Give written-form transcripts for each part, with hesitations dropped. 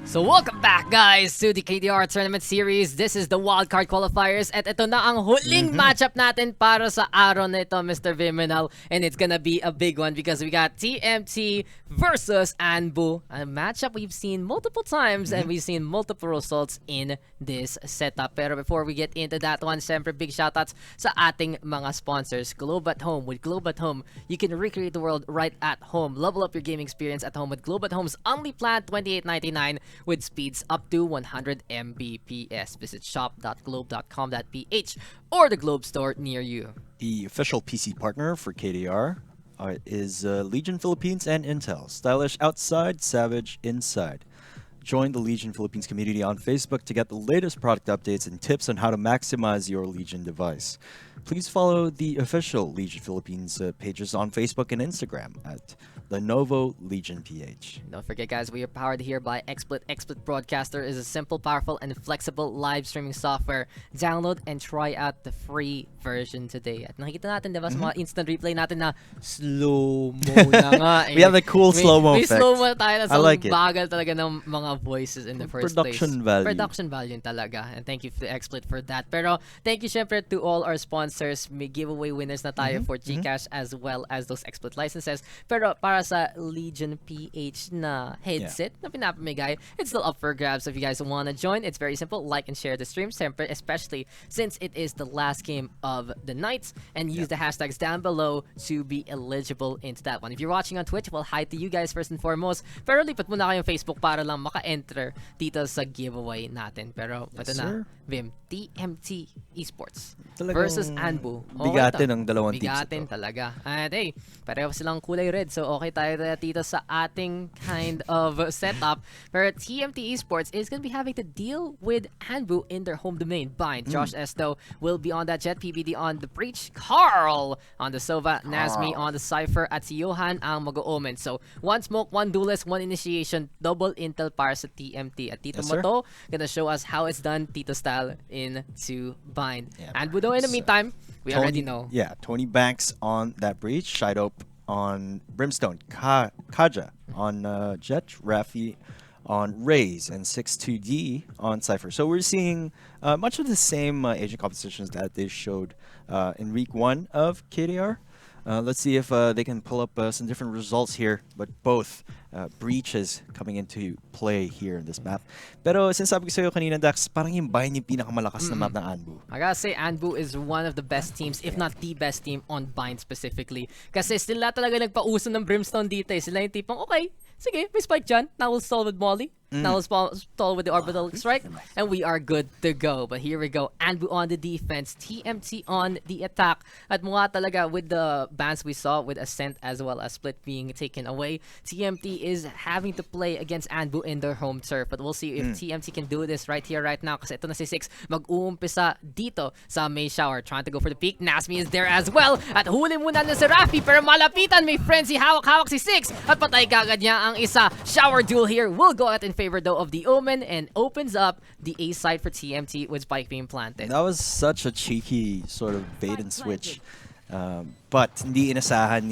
So welcome back guys to the KDR Tournament Series. This is the Wildcard Qualifiers at ito na ang huling matchup natin para sa araw na ito, Mr. Vyminal. And it's gonna be a big one because we got TMT versus ANBU. A matchup we've seen multiple times and we've seen multiple results in this setup. Pero before we get into that one, siyempre big shoutouts sa ating mga sponsors. Globe at Home. With Globe at Home, you can recreate the world right at home. Level up your gaming experience at home with Globe at Home's only plan $28.99 with speeds up to 100 Mbps. Visit shop.globe.com.ph or the Globe store near you. The official PC partner for KDR is Legion Philippines and Intel. Stylish outside, savage inside. Join the Legion Philippines community on Facebook to get the latest product updates and tips on how to maximize your Legion device. Please follow the official Legion Philippines pages on Facebook and Instagram at Lenovo Legion PH. Don't forget guys, we are powered here by XSplit. XSplit Broadcaster is a simple, powerful, and flexible live streaming software. Download and try out the free version today. At nakita natin diba sa mga instant replay natin na slow-mo na nga. We have a cool slow-mo effect. May slow-mo tayo na I like it. bagal talaga ng mga voices in the first Production place. value. Production value talaga. And thank you to XSplit for that. Pero thank you syempre to all our sponsors. May giveaway winners na tayo for GCash as well as those XSplit licenses. Pero para sa Legion PH na headset na pinapamigay, it's still up for grabs. If you guys want to join, it's very simple. Like and share the stream, syempre, especially since it is the last game of the night, and use the hashtags down below to be eligible into that one. If you're watching on Twitch, well, hi to you guys first and foremost. Pero lipat muna kayong Facebook para lang maka-enter dito sa giveaway natin. Pero ito na, Vim, TMT Esports versus ANBU. Bigatin ang dalawang teams. Bigatin talaga. At hey, pareho silang kulay red. So okay tayo dito sa ating kind of setup. Pero TMT Esports is going to be having to deal with ANBU in their home domain. Bind. Josh Esto will be on that jet. PBD on the breach. Carl on the Sova. Nazmi on the Cypher. At si Johan ang mag-omen. So one smoke, one duelist, one initiation. Double intel para sa TMT. At Tito Moto gonna show us how it's done Tito style into Bind. ANBU though, in the meantime, we already know. Yeah, Tony Banks on that breach. Shidope on Brimstone. Kaja on Jet. Rafi on Raze. And 62D on Cypher. So we're seeing much of the same agent compositions that they showed in week 1 of KDR. Let's see if they can pull up some different results here. But both breaches coming into play here in this map. Pero sinasabi ko sa'yo kanina, Daks, parang yung Bind yung pinakamalakas na map ng ANBU. I gotta say, ANBU is one of the best teams, if not the best team on Bind specifically. Kasi sila talaga nagpauso ng Brimstone dito eh. Sila yung tipong, okay, sige, may spike dyan. Now we'll stall with Molly. Now we'll stall with the orbital strike. And we are good to go. But here we go. ANBU on the defense. TMT on the attack. At mukha talaga with the bans we saw with Ascent as well as Split being taken away, TMT is having to play against ANBU in their home turf. But we'll see if TMT can do this right here, right now. Kasi ito na si Six mag-uumpisa dito sa May Shower. Trying to go for the peak. Nasmi is there as well. At huli muna na si Rafi. Pero malapitan, may frenzy. Hawak-hawak si Six. At patay kagad niya ang isa. Shower duel here will go out in favor though of the Omen and opens up the A side for TMT with spike being planted. That was such a cheeky sort of bait and switch. But hindi inasahan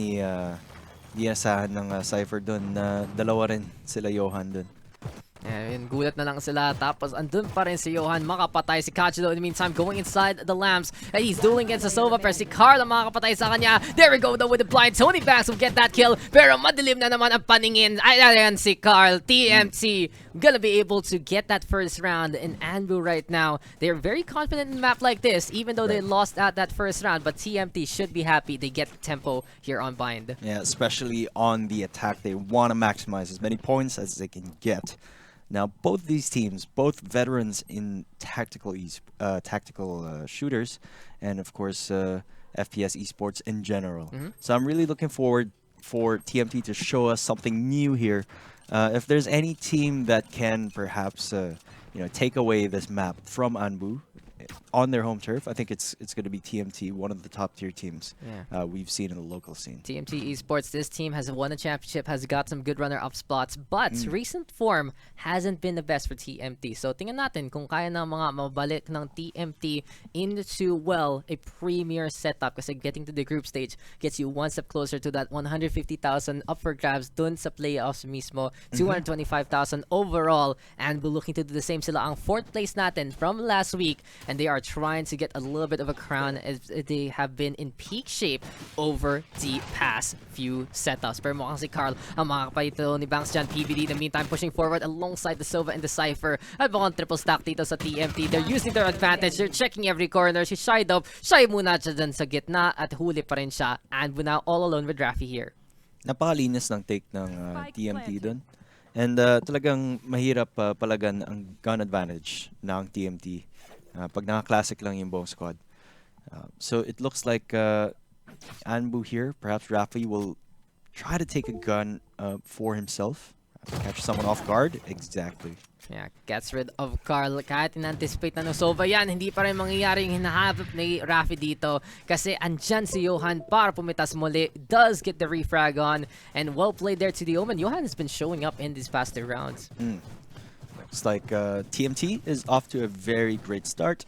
ng Cypher doon na dalawa rin sila Johan doon. And gulat na lang sila. Tapos andun pa rin si Johan. Makapatay si Kachido in the meantime going inside the lamps. And he's dueling against the Sova. Pero si Carl ang makakapatay sa kanya. There we go though with the blind. Tony Banks will get that kill. Pero madilim na naman ang paningin. Ayan si Carl. TMT gonna be able to get that first round. And ANBU right now, they're very confident in a map like this. Even though they lost out that first round. But TMT should be happy they get the tempo here on Bind. Yeah, especially on the attack. They want to maximize as many points as they can get. Now, both these teams, both veterans in tactical shooters, and of course, FPS esports in general. So I'm really looking forward for TMT to show us something new here. If there's any team that can perhaps, take away this map from ANBU, on their home turf. I think it's going to be TMT, one of the top tier teams we've seen in the local scene. TMT Esports, this team has won a championship, has got some good runner-up spots, but recent form hasn't been the best for TMT. So tingnan natin kung kaya na mga mabalik ng TMT into, well, a premier setup kasi getting to the group stage gets you one step closer to that 150,000 up for grabs dun sa playoffs mismo, 225,000 overall, and we're looking to do the same. Sila ang 4th place natin from last week, and they are trying to get a little bit of a crown as they have been in peak shape over the past few setups. Pero mukhang si Carl ang makakapalito ni Banks dyan. PBD in the meantime pushing forward alongside the Sova and the Cypher. At mukhang triple stack dito sa TMT. They're using their advantage. They're checking every corner. Si Shydop, Shy muna siya dyan sa gitna at huli pa rin siya. And we're now all alone with Rafi here. Napakalinis ng take ng TMT dun. And talagang mahirap palagan ang gun advantage ng TMT pag naka-classic lang yung buong squad. So it looks like ANBU here, perhaps Rafi will try to take a gun for himself. Catch someone off guard. Exactly. Yeah, gets rid of Carl. Kahit in-anticipate na ng Sova yan, hindi pa rin mangyayari yung hinahabap ni Rafi dito. Kasi andyan si Johan para pumitas muli. Does get the refrag on. And well played there to the Omen. Johan has been showing up in these past 2 rounds. Looks like TMT is off to a very great start.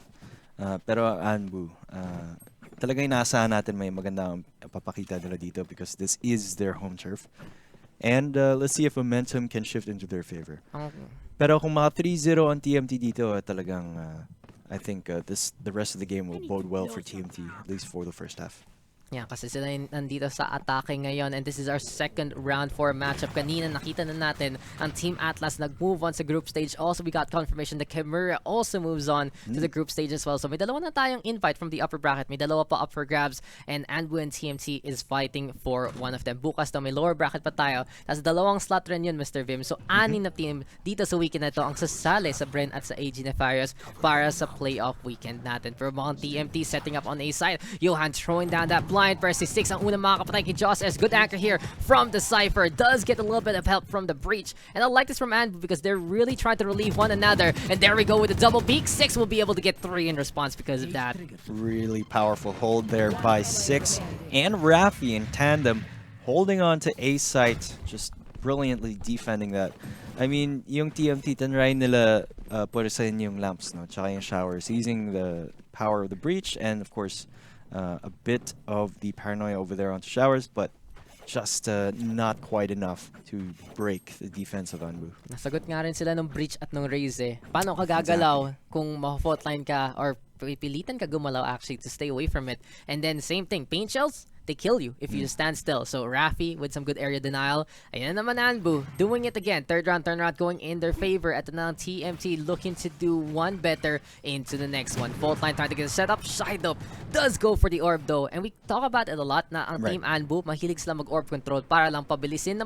Pero ANBU, talaga inaasahan natin may magandang papakita nila dito because this is their home turf. And let's see if momentum can shift into their favor. Pero kung mga 3-0 on TMT dito, talagang I think the rest of the game will bode well for TMT, at least for the first half. Yeah, kasi sila nandito sa atake ngayon, and this is our 2nd round 4 matchup. Kanina nakita na natin ang Team Atlas nag-move on sa group stage. Also, we got confirmation that Kimura also moves on to the group stage as well. So may dalawa na tayong invite from the upper bracket. May dalawa pa up for grabs, and ANBU and TMT is fighting for one of them. Bukas daw may lower bracket pa tayo. Tapos dalawang slot rin yun, Mr. Vim. So 6 na team dito sa weekend na ito ang sasali sa Bren at sa AG Nefarious para sa playoff weekend natin. Pero mukhang TMT setting up on A side. Johan throwing down that blind versus 6 ang unang makakapatay kay Joss S. Good anchor here from the Cypher. Does get a little bit of help from the breach. And I like this from ANBU because they're really trying to relieve one another. And there we go with the double peak. 6 will be able to get 3 in response because of that. Really powerful hold there by 6. And Rafi in tandem holding on to A site. Just brilliantly defending that. I mean, yung TMT tanray nila purisahin yung lamps, no? Tsaka yung showers. Using the power of the breach and of course a bit of the paranoia over there onto showers, but just not quite enough to break the defense of ANBU. Nasagot nga rin sila ng breach at ng raise eh. Paano ka gagalaw kung ma-faultline ka or pipilitan ka gumalaw actually to stay away from it? And then same thing, paint shells, they kill you if you just stand still. So Rafi with some good area denial. Ayan naman ANBU doing it again. Third round turnaround going in their favor. At now TMT looking to do one better into the next one. Fault line trying to get a setup. Shydop does go for the orb though. And we talk about it a lot na ang Team ANBU mahilig sila mag-orb control para lang pabilisin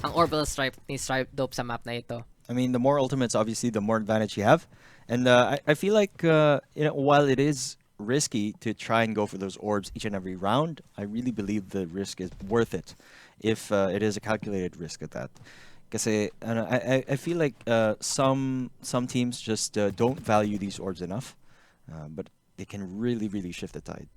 ang orbital stripe ni Shydop sa map na ito. I mean, the more ultimates, obviously, the more advantage you have. And I feel like while it is risky to try and go for those orbs each and every round, I really believe the risk is worth it if it is a calculated risk at that. Kasi I feel like some teams just don't value these orbs enough, but they can really shift the tide.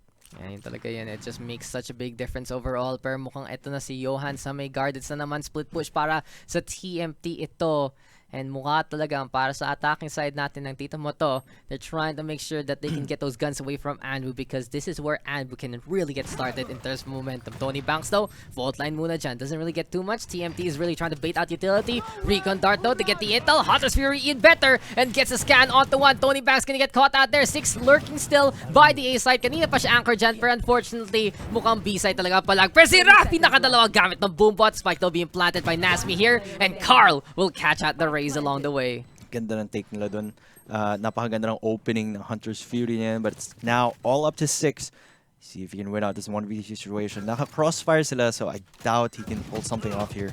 Ayun talaga yan. It just makes such a big difference overall. Pero mukhang ito na si Johan sa may guarded na naman. Split push para sa TMT ito. And mukha talagang para sa attacking side natin ng Tito Moto, they're trying to make sure that they can get those guns away from ANBU because this is where ANBU can really get started in terms of momentum. Tony Banks though, fault line muna dyan. Doesn't really get too much. TMT is really trying to bait out utility. Recon Dart though to get the intel. Hunter's Fury in better and gets a scan onto one. Tony Banks gonna get caught out there. 6 lurking still by the A side. Kanina pa siya anchor dyan pero unfortunately mukhang B side talaga palag. Pero si Rafi nakadalawa gamit ng boombot. Spike though being planted by Nasmi here and Carl will catch out the raise along the way. Ganda ng take nila dun. Napakaganda ng opening ng Hunter's Fury niyan, but it's now all up to 6. See if he can win out this 1v2 situation. Naka-crossfire sila, so I doubt he can pull something off here.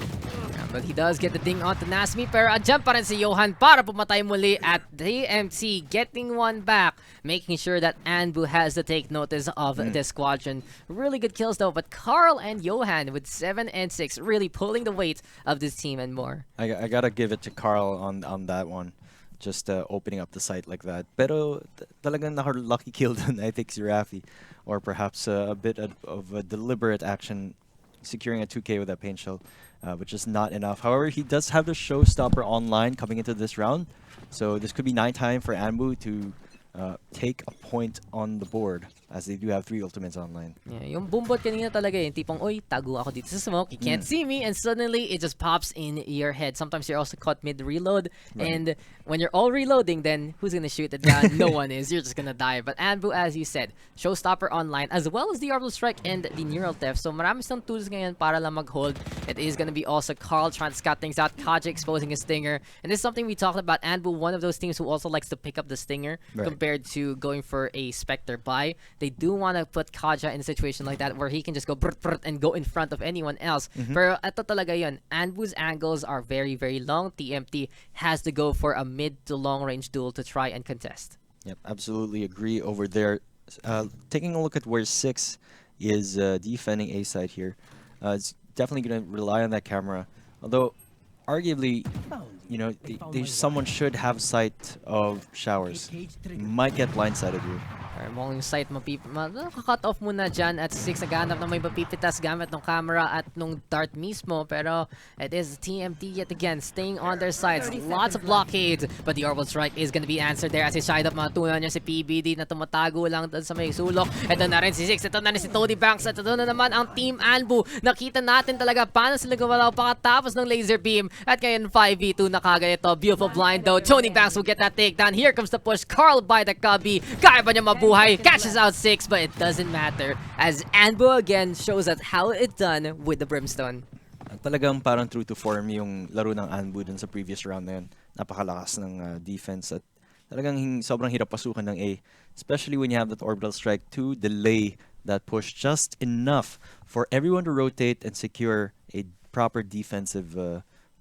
Yeah, but he does get the ding onto Nasmi, pero andyan pa rin si Johan para pumatay muli at TMT getting one back, making sure that ANBU has to take notice of this squadron. Really good kills though, but Carl and Johan with 7 and 6 really pulling the weight of this team and more. I gotta give it to Carl on that one. just opening up the site like that. Pero talagang naka-lucky kill dun, I think, si Rafi. Or perhaps a bit of a deliberate action, securing a 2K with that paint shell, but just not enough. However, he does have the showstopper online coming into this round. So this could be night time for ANBU to take a point on the board, as they do have 3 ultimates online. Yeah, yung boombot kanina talaga yung tipong, oy, tago ako dito sa smoke, you can't see me, and suddenly it just pops in your head. Sometimes you're also caught mid-reload, and when you're all reloading, then who's gonna shoot it down? No one is. You're just gonna die. But ANBU, as you said, showstopper online, as well as the Orbital Strike and the Neural Theft. So marami silang tools ngayon para lang mag-hold. It is gonna be also Carl trying to scout things out, Kaja exposing a Stinger. And this is something we talked about. ANBU, one of those teams who also likes to pick up the Stinger compared to going for a Spectre buy. They do want to put Kaja in a situation like that where he can just go brrt, brrt, and go in front of anyone else. Pero ito talaga yun. ANBU's angles are very, very long. TMT has to go for a mid to long range duel to try and contest. Yep, absolutely agree over there. Taking a look at where 6 is defending A side here, it's definitely going to rely on that camera. Although, arguably, you know, someone should have sight of showers. Might get blindsided here. Mukhang yung sight cut off muna dyan at 6 naghahanap na may mapipitas gamit ng camera at nung dart mismo, pero it is TMT yet again staying on their sides. Lots of blockades, but the orbital strike is gonna be answered there as he shied up matunan niya si PBD na tumatago lang dun sa may sulok. Ito na rin si 6, ito na rin si Tony Banks, at ito na naman ang Team ANBU. Nakita natin talaga paano sila gumalaw pakatapos ng laser beam, at ngayon 5v2 na kagad ito. Beautiful blind though. Tony Banks will get that takedown. Here comes the push. Carl by the Cubby. Kaya ba niya mabuhay? Catches out 6, but it doesn't matter as ANBU again shows us how it's done with the Brimstone. Talagang parang true to form yung laro ng ANBU dun sa previous round na yun. Napakalakas ng defense at talagang sobrang hirap pasukan ng A. Especially when you have that orbital strike to delay that push just enough for everyone to rotate and secure a proper defensive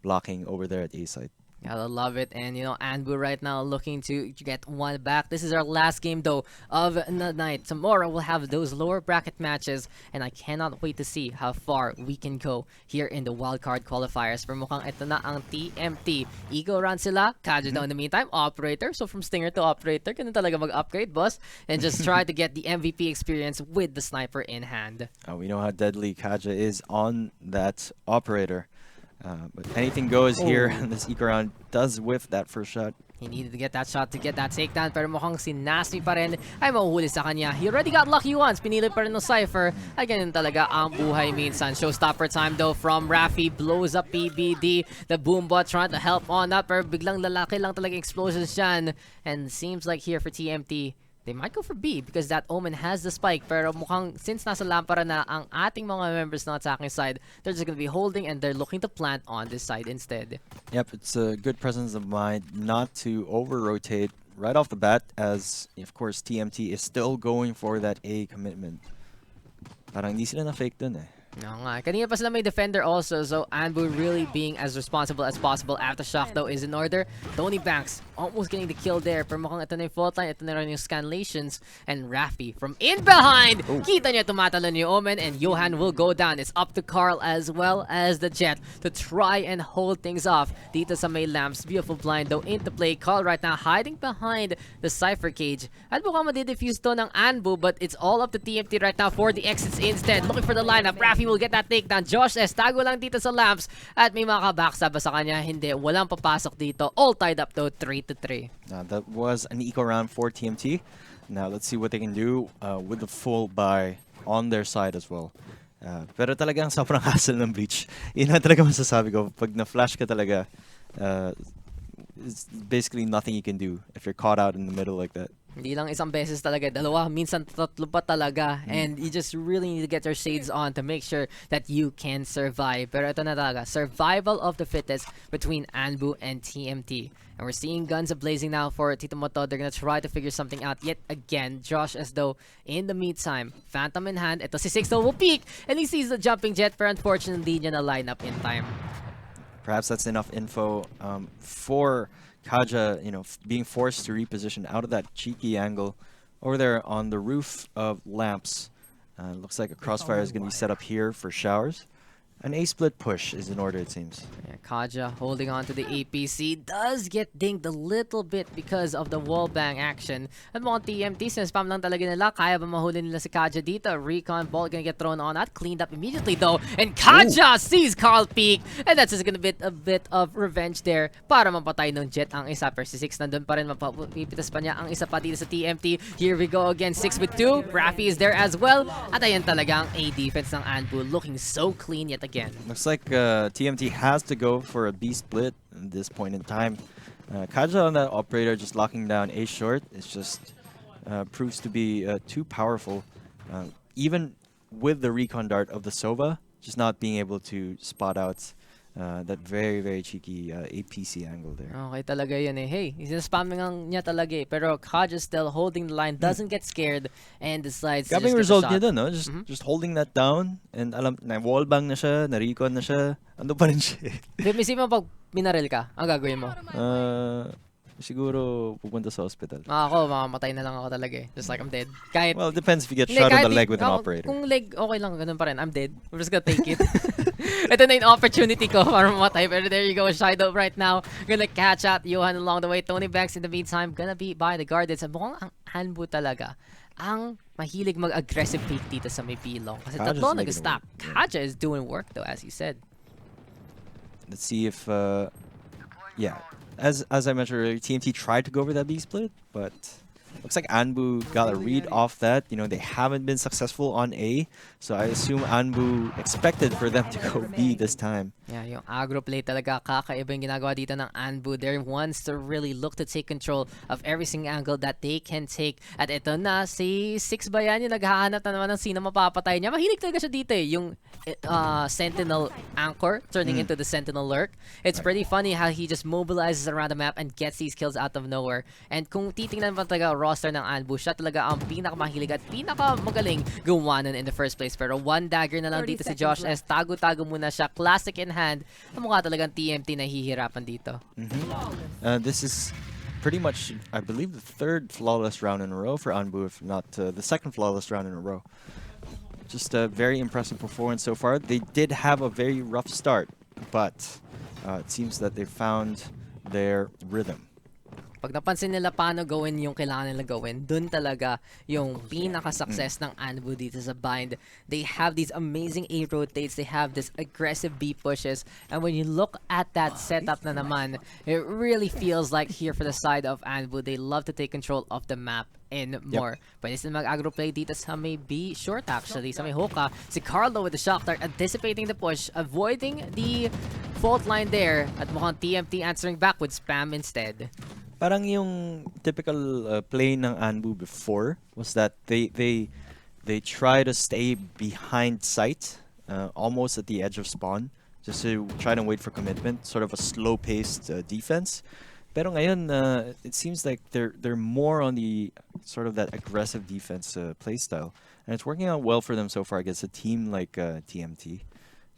blocking over there at A side. Gotta love it. And you know, ANBU right now looking to get one back. This is our last game though of the night. Tomorrow we'll have those lower bracket matches, and I cannot wait to see how far we can go here in the wildcard qualifiers. Pero mukhang ito na ang TMT. Eco run sila. Kaja daw in the meantime. Operator. So from Stinger to Operator, ganun talaga mag-upgrade, boss. And just try to get the MVP experience with the sniper in hand. We know how deadly Kaja is on that Operator. But anything goes here, and this eco round does whiff that first shot. He needed to get that shot to get that takedown, pero mukhang si Nasty pa rin ay mahuhuli sa kanya. He already got lucky once, pinili pa rin ng Cypher. Ay ganun talaga ang buhay minsan. Showstopper time though from Rafi, blows up PBD. The Boombot trying to help on that, pero biglang lalaki lang talaga explosions dyan. And seems like here for TMT, they might go for B because that Omen has the spike, pero mukhang since nasa lampara na ang ating mga members ng attacking side, they're just gonna be holding and they're looking to plant on this side instead. Yep, it's a good presence of mind not to over-rotate right off the bat, as of course TMT is still going for that A commitment. Parang hindi sila na-fake dun eh. No nga. Kanina pa sila may defender also, so ANBU really being as responsible as possible. Aftershock though is in order. Tony Banks almost getting the kill there, pero mukhang ito na yung fault line, ito na rin yung scanlations, and Rafi from in behind! Kita niya tumatalon yung Omen, and Johan will go down. It's up to Carl as well as the Jet to try and hold things off dito sa may lamps. Beautiful blind though into play. Carl right now hiding behind the Cypher cage. At mukhang madidefuse to ng ANBU, but it's all up to TMT right now for the exits instead. Looking for the lineup. Rafi will get that takedown. Josh S. tago lang dito sa lamps at may mga backstab sa kanya. Hindi, walang papasok dito. All tied up though, 3-3. That was an eco round for TMT. Now let's see what they can do with the full buy on their side as well. Pero talagang sobrang hassle ng breach. Yun na talaga masasabi ko. Pag na-flash ka talaga, it's basically nothing you can do if you're caught out in the middle like that. Hindi lang isang beses talaga, dalawa, minsan tatlo pa talaga. And you just really need to get your shades on to make sure that you can survive. Pero ito na talaga, survival of the fittest between ANBU and TMT. And we're seeing guns ablazing now for Tito Moto. They're gonna try to figure something out yet again. Josh as though in the meantime, Phantom in hand. Ito si Sixto will peek, and he sees the jumping jet, but unfortunately, hindi niya na line up in time. Perhaps that's enough info for Kaja, you know, being forced to reposition out of that cheeky angle over there on the roof of lamps. Looks like a crossfire is going to be set up here for showers. An A-split push is in order, it seems. Yeah, Kaja holding on to the APC does get dinged a little bit because of the wallbang action. At mga TMT, spam lang talaga nila. Kaya ba mahuli nila si Kaja dito? Recon ball gonna get thrown on that. Cleaned up immediately though. And Kaja sees Carl peek. And that's just gonna be a bit of revenge there para mapatay ng Jet ang isa. Per si 6 nandun pa rin. Mapapipitas pa niya ang isa pa dito sa TMT. Here we go again. 6 with 2. Rafi is there as well. At ayan talaga ang A defense ng ANBU looking so clean yet again. Looks like TMT has to go for a B split at this point in time. Kaja on that operator just locking down A short. It's just proves to be too powerful. Even with the recon dart of the Sova, just not being able to spot out that very, very cheeky APC angle there. Okay talaga yun eh. Hey, spamming niya talaga eh. Pero Kaja still holding the line, doesn't get scared, and decides to Grabe just yung result get niya the shot. dun, no? Just holding that down, and alam, na-wallbang na siya, na-recon na siya, ando pa rin siya. Isipin mo pag minaril ka, ang gagawin mo? Siguro pupunta sa hospital. Ako, mamamatay na lang ako talaga eh. Just like I'm dead. Kahit, Well, it depends if you get hindi, shot on kahit the leg with an operator. Kung leg, okay lang, ganun pa rin. I'm dead. I'm just gonna take it. Ito na yung opportunity ko para mamatay. Pero there you go, Shido right now. Gonna catch out Johan along the way. Tony Banks in the meantime, gonna be by the guardians. At mukhang ang ANBU talaga ang mahilig mag-aggressive peak dito sa may pilong. Kasi Kaja's tatlo making nag-stop. it work. Kaja is doing work though, as you said. Let's see if, yeah. As I mentioned earlier, TMT tried to go over that B split, but looks like ANBU got a read off that. You know, they haven't been successful on A, so I assume ANBU expected for them to go B this time. Yeah, yung aggro play talaga kakaiba yung ginagawa dito ng ANBU. They wants to really look to take control of every single angle that they can take. At ito na, si 6 ba yan yung naghahanap na naman ng sino mapapatay niya. Mahilig talaga siya dito eh, yung Sentinel Anchor turning into the Sentinel Lurk. It's pretty funny how he just mobilizes around the map and gets these kills out of nowhere. And kung titingnan mo talaga roster ng ANBU, siya talaga ang pinakamahilig at pinakamagaling gumawa nun in the first place. Pero one dagger na lang dito si Josh S. Tago-tago muna siya. Classic in hand. Ang mukha talagang TMT na hihirapan dito. This is pretty much, I believe, the third flawless round in a row for ANBU, if not the second flawless round in a row. Just a very impressive performance so far. They did have a very rough start, but it seems that they found their rhythm. Pag napansin nila paano gawin yung kailangan nila gawin, dun talaga yung pinaka-success ng ANBU dito sa bind. They have these amazing A rotates, they have this aggressive B pushes, and when you look at that setup na naman, it really feels like here for the side of ANBU, they love to take control of the map and more. Pwede sila mag-aggro play dito sa may B short actually, sa may Hoka. Si Carlo with the shock dart, anticipating the push, avoiding the fault line there, at mukhang TMT answering back with spam instead. Parang yung typical play ng ANBU before was that they try to stay behind sight, almost at the edge of spawn, just to try to wait for commitment, sort of a slow-paced defense. Pero ngayon, it seems like they're more on the sort of that aggressive defense playstyle, and it's working out well for them so far against a team like TMT,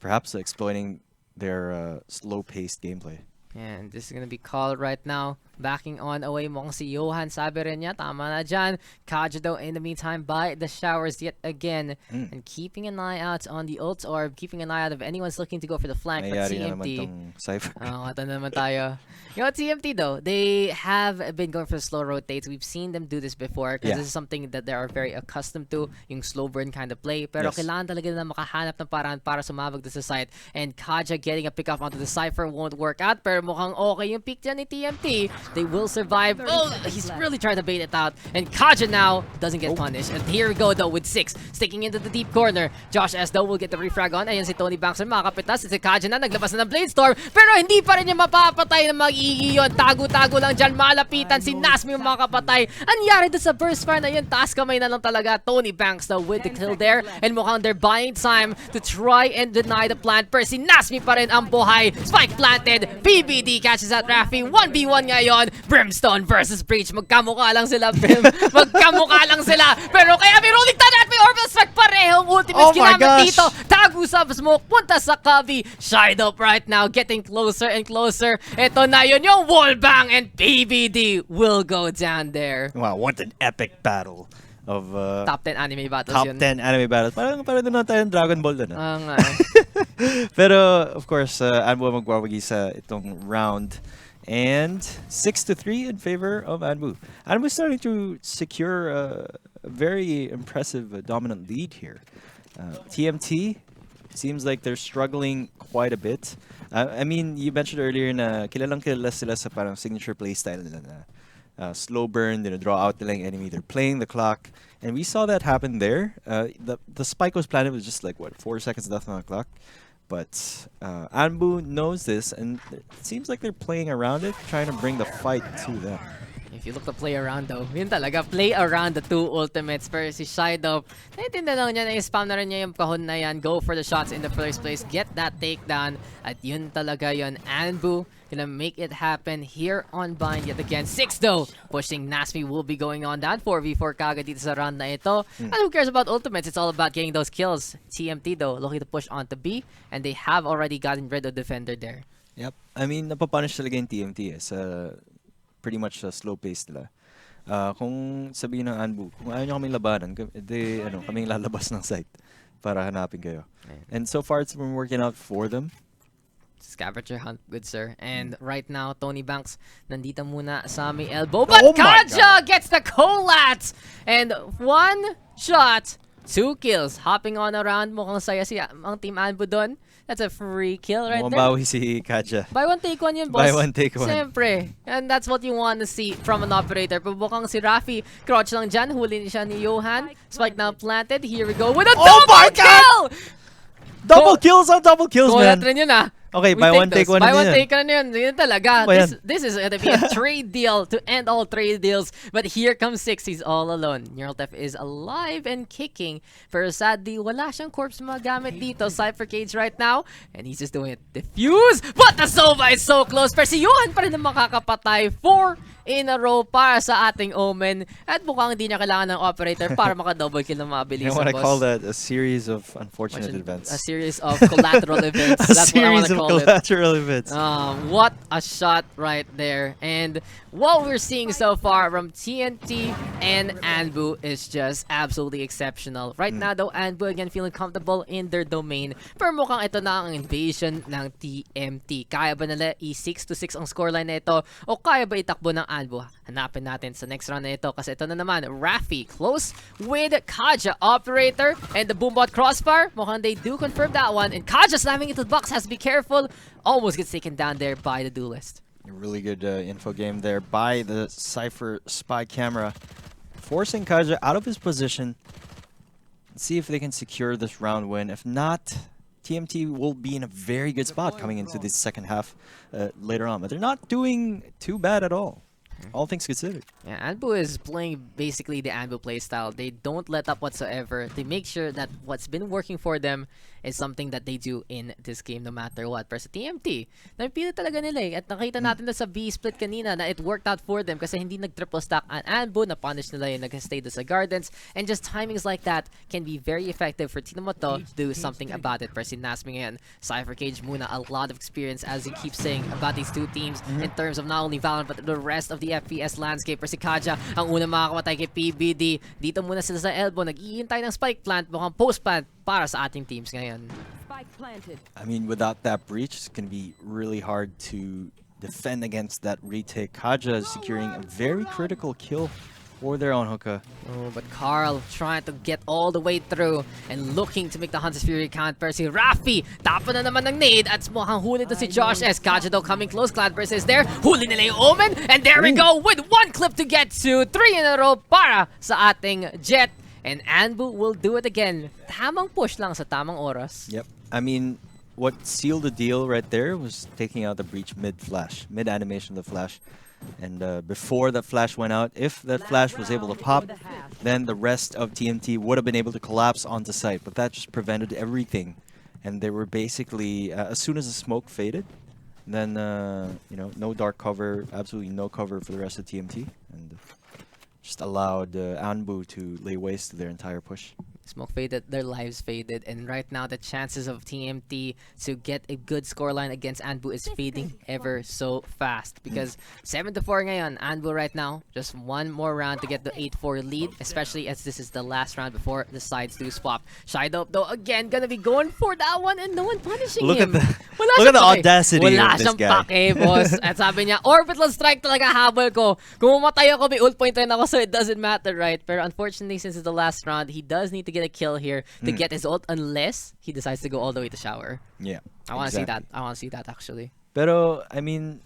perhaps exploiting their slow-paced gameplay. And this is gonna be called right now. Backing on away mo si Johan. Sabi rin niya, tama na dyan. Kaja though in the meantime by the showers yet again. And keeping an eye out on the ult orb. Keeping an eye out if anyone's looking to go for the flank. But Mayari na naman TMT. tong Cypher. Ito na naman tayo. You know, TMT though, they have been going for the slow rotates. We've seen them do this before because this is something that they are very accustomed to, yung slow burn kind of play. Pero kailangan talaga na makahanap ng paraan para sumabog sa site. And Kaja getting a pick off onto the Cypher won't work out. Pero mukhang okay yung pick dyan ni TMT. They will survive. Oh, he's really trying to bait it out. And Kaja now doesn't get punished. And here we go though with 6 sticking into the deep corner. Josh S though will get the refrag on. Ayan si Tony Banks makakapitas. Si Kaja na naglabas na ng Blade Storm. Pero hindi pa rin niya mapapatay na mag-iigi yun. Tago-tago lang dyan. Malapitan si Nasmi yung makapatay. Anyari doon sa burst fire na yun. Taas kamay na lang talaga. Tony Banks though with the kill there. And mukhang they're buying time to try and deny the plant. Pero si Nasmi pa rin ang buhay. Spike planted. PBD catches at Rafi. 1v1 ngayon. Brimstone versus Breach. Magkamukha lang sila, Brim. Magkamukha lang sila. Pero kaya may rolling thunder at may orbital strike parehong ultimates ginamit dito. Tago sa smoke. Punta sa Cubby. Shied up right now. Getting closer and closer. Ito na yun yung wallbang and PBD will go down there. Wow, what an epic battle. of Top 10 anime battles top yun. 10 anime battles. Parang doon na tayo ng Dragon Ball doon. Nga. Pero of course, ANBU magwawagi sa itong round. And 6-3 in favor of ANBU. ANBU starting to secure a very impressive dominant lead here. TMT seems like they're struggling quite a bit. I mean, you mentioned earlier na kilalang kilala sila sa parang signature playstyle nila na slow burn, draw out the enemy. They're playing the clock, and we saw that happen there. The spike was planted with just like what 4 seconds left on the clock, but ANBU knows this, and it seems like they're playing around it, trying to bring the fight to them. If you look to play around though, yun talaga, play around the two ultimates. Pero si Shido, naitinda lang niya, na-spam na rin niya yung kahon na yan. Go for the shots in the first place, get that takedown. At yun talaga yun, ANBU gonna make it happen here on Bind yet again. 6 though, pushing Nasmi will be going on that 4v4 kagad dito sa round na ito. And who cares about ultimates? It's all about getting those kills. TMT though, looking to push onto B, and they have already gotten rid of defender there. Yep. I mean, napapunish talaga yung TMT pretty much slow pace nila. Kung sabihin ng ANBU, kung ayaw nyo kaming labanan, kaming lalabas ng site para hanapin kayo. And so far, it's been working out for them. Scavenger hunt, good sir. And right now, Tony Banks nandito muna sa may elbow. But Oh my Kaja gets the collapse! And 1 shot, 2 kills. Hopping on around, mukhang saya si ang Team ANBU doon. That's a free kill right there. Mumabawi si Kaja. Buy one, take one yun, boss. Buy one, take one. Siyempre. And that's what you want to see from an operator. Pabukang si Rafi, crouch lang dyan. Huli siya ni Johan. Spike now planted. Here we go with a double kill! Double kills on double kills, man. Rin yun ah. Okay, We buy take one, take those. one. Buy one, yun. take one yun. Yun talaga. Ba yan? This is gonna be a trade deal to end all trade deals. But here comes 6. He's all alone. Neuraltef is alive and kicking. Pero sadly, wala siyang corpse magamit dito. Cypher Cage right now. And he's just doing it. Diffuse! But the Sova is so close. Pero si Johan pa rin ang makakapatay. 4 in a row para sa ating Omen. At mukhang hindi niya kailangan ng operator para maka-double kill na mabilis. I want to call that a series of unfortunate events. A series of collateral events. That's what I want to call it. Collateral events. What a shot right there. And what we're seeing so far from TNT and ANBU is just absolutely exceptional. Right now though, ANBU again feeling comfortable in their domain. Pero mukhang ito na ang invasion ng TMT. Kaya ba nila i-6-6 ang scoreline na ito? O kaya ba itakbo ng ANBU? Hanapin natin sa next round na ito. Kasi ito na naman, Rafi close with Kaja operator and the boombot crossfire. Mukhang they do confirm that one. And Kaja slamming into the box, has to be careful. Almost gets taken down there by the duelist. A really good info game there by the Cypher spy camera, forcing Kaja out of his position. Let's see if they can secure this round win. If not, TMT will be in a very good spot coming into this second half later on. But they're not doing too bad at all things considered. Yeah, ANBU is playing basically the ANBU playstyle. They don't let up whatsoever. They make sure that what's been working for them is something that they do in this game no matter what. Pero sa TMT, napili talaga nila eh. At nakita natin na sa B-split kanina na it worked out for them kasi hindi nag-triple stack ang ANBU, na-punish nila yung nag-stay sa Gardens. And just timings like that can be very effective for Tino Moto to do something about it. Pero si Nasmi ngayon, Cypher Cage muna, a lot of experience as he keeps saying about these two teams in terms of not only Valorant but the rest of the FPS landscape. Pero si Kaja, ang unang makakamatay kay PBD. Dito muna sila sa elbow, nag-iintay ng spike plant, mukhang post plant para sa ating teams ngayon. I mean, without that breach, it's going to be really hard to defend against that retake. Kaja is securing a very critical kill for their own hookah. Oh, but Carl trying to get all the way through and looking to make the Hunter's Fury count. Pero si Rafi, tapo na naman ng nade at mukhang huli to si Josh S. Kaja though coming close. Cloudburst is there. Huli nila yung Omen. And there we go with 1 clip to get to 3 in a row para sa ating Jet. And ANBU will do it again. Tamang push lang sa tamang oras. Yep. I mean, what sealed the deal right there was taking out the breach mid-flash, mid-animation of the flash. And before the flash went out, if that flash was able to pop, then the rest of TMT would have been able to collapse onto site. But that just prevented everything. And they were basically, as soon as the smoke faded, then, you know, no dark cover, absolutely no cover for the rest of TMT. And just allowed ANBU to lay waste to their entire push. Smoke faded, their lives faded, and right now the chances of TMT to get a good scoreline against ANBU is fading ever so fast because 7-4 ngayon. ANBU right now, just one more round to get the 8-4 lead, especially as this is the last round before the sides do swap. Shidope though again gonna be going for that one and no one punishing him. Look at the audacity Wala of this siyang guy. pake, boss. At sabi niya, orbital strike talaga habol ko. Kung mamatay ako, may ult point rin ako, so it doesn't matter, right? Pero unfortunately, since it's the last round, he does need to get a kill here to get his ult unless he decides to go all the way to shower. Yeah. I want to see that. I want to see that actually. Pero, I mean,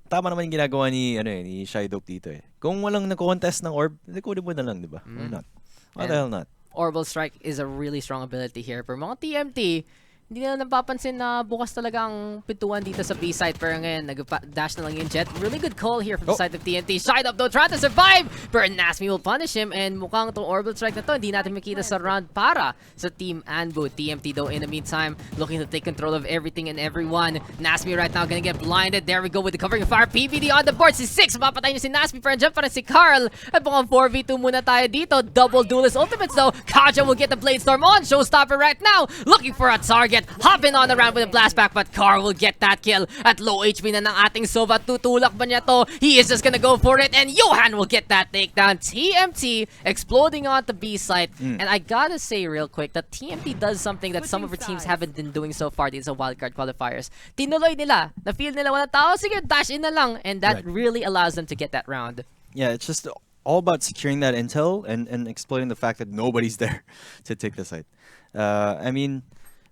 tama naman yung ginagawa ni Shidope dito eh. Kung walang nag-contest ng orb, kunin mo na lang, di ba? Why not? Why the hell not? Orbital strike is a really strong ability here. Pero mga TMT, hindi na napapansin na bukas talaga ang pintuan dito sa B side. Pero ngayon, nag-dash na lang yung Jet. Really good call here from the side of TNT. Shidope though, trying to survive! Pero Nasmi will punish him. And mukhang itong orbital strike na to, hindi natin makita sa round para sa Team ANBU. TMT though, in the meantime, looking to take control of everything and everyone. Nasmi right now gonna get blinded. There we go with the covering fire. PBD on the board. Si 6, mapatay niya si Nasmi. Pero jump pa rin si Carl. At mukhang 4v2 muna tayo dito. Double duelist ultimates though. Kaja will get the Blade Storm on. Showstopper right now. Looking for a target. Hopping on the round with a blast back, but Carl will get that kill. At low HP na ng ating Sova. Tutulak ba niya to? He is just gonna go for it, and Johan will get that takedown. TMT exploding on the B side. And I gotta say real quick that TMT does something that some of our teams haven't been doing so far dito sa Wildcard Qualifiers. Tinuloy nila. Na-feel nila walang tao. Sige, dash in na lang. And that really allows them to get that round. Yeah, it's just all about securing that intel and exploiting the fact that nobody's there to take the site. I mean,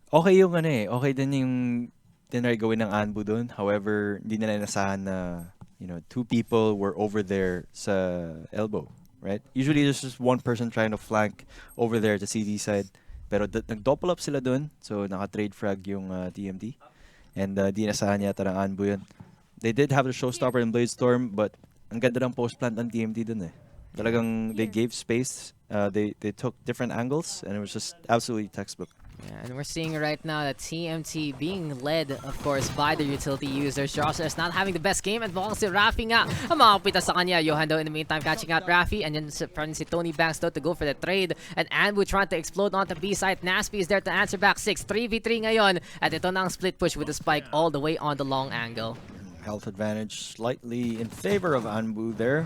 okay yung okay din yung tinry gawin ng ANBU dun. However, hindi nila inasahan na, 2 people were over there sa elbow, right? Usually there's just one person trying to flank over there to CD side. Pero nag-double up sila dun, so naka-trade frag yung TMT. And di inasahan yata ng ANBU yun. They did have the showstopper in Blade Storm, but ang ganda ng post-plant ng TMT dun eh. Talagang they gave space, they took different angles, and it was just absolutely textbook. Yeah, and we're seeing right now that TMT being led, of course, by the utility users. Joshua is not having the best game, and mukhang si Rafi nga ang makakapita sa kanya. Johan though, in the meantime, catching out Rafi, and then si Tony Banks though to go for the trade. And ANBU trying to explode onto B side. Naspi is there to answer back 6. 3v3 ngayon. At ito na ang split push with the spike all the way on the long angle. Health advantage slightly in favor of ANBU there.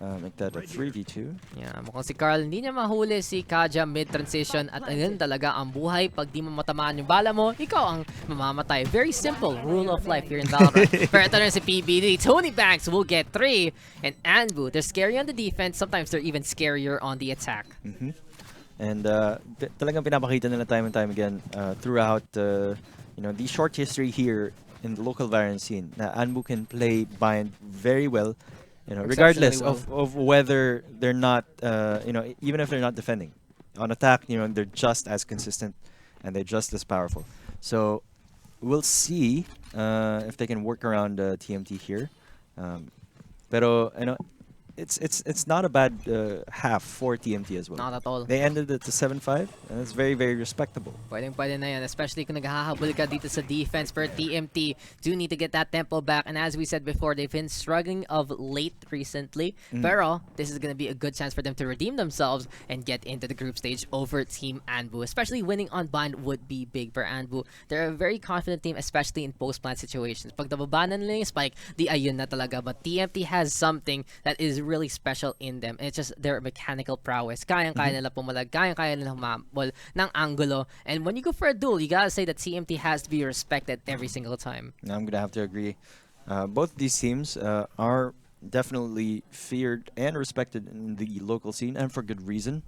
Make that a 3v2. Yeah, mukhang si Carl hindi niya mahuli si Kaja mid-transition at ayun talaga ang buhay. Pag di mo matamaan yung bala mo, ikaw ang mamamatay. Very simple rule of life here in Valorant. Pero ito na si PBD. Tony Banks will get 3. And ANBU, they're scary on the defense. Sometimes they're even scarier on the attack. And talagang pinapakita nila time and time again throughout the short history here in the local Valorant scene na ANBU can play bind very well. Regardless of whether they're not, even if they're not defending. On attack, they're just as consistent and they're just as powerful. So we'll see if they can work around TMT here. Pero, it's not a bad half for TMT as well. Not at all. They ended it to 7-5, and it's very, very respectable. Pwede na yan, especially kung naghahabol ka dito sa defense. For TMT, do need to get that tempo back. And as we said before, they've been struggling of late recently. Pero this is going to be a good chance for them to redeem themselves and get into the group stage over Team ANBU. Especially winning on bind would be big for ANBU. They're a very confident team, especially in post-plant situations. Pag nababanan nila yung spike, di ayun na talaga. But TMT has something that is really special in them. It's just their mechanical prowess. Kayang-kaya nila pumalag, kayang-kaya nila humabol ng angulo. And when you go for a duel, you gotta say that TMT has to be respected every single time. I'm gonna have to agree. Both these teams are definitely feared and respected in the local scene, and for good reason.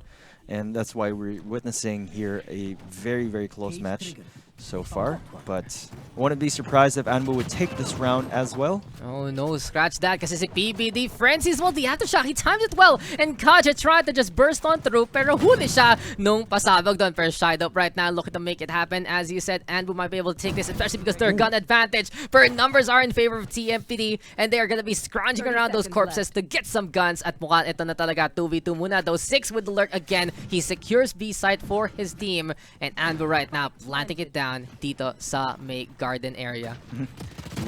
And that's why we're witnessing here a very, very close match so far. But I wouldn't be surprised if ANBU would take this round as well. Oh no, scratch that kasi si PBD Francis, well, the aftershock, he timed it well. And Kaja tried to just burst on through, pero huli siya nung pasabog doon. Pero Shidope right now looking to make it happen. As you said, ANBU might be able to take this, especially because their gun advantage. But numbers are in favor of TMPD, and they are going to be scrounging around those corpses to get some guns. At mukhang ito na talaga, 2v2 muna. Those 6 with the lurk again. He secures B site for his team. And ANBU right now planting it down dito sa may garden area.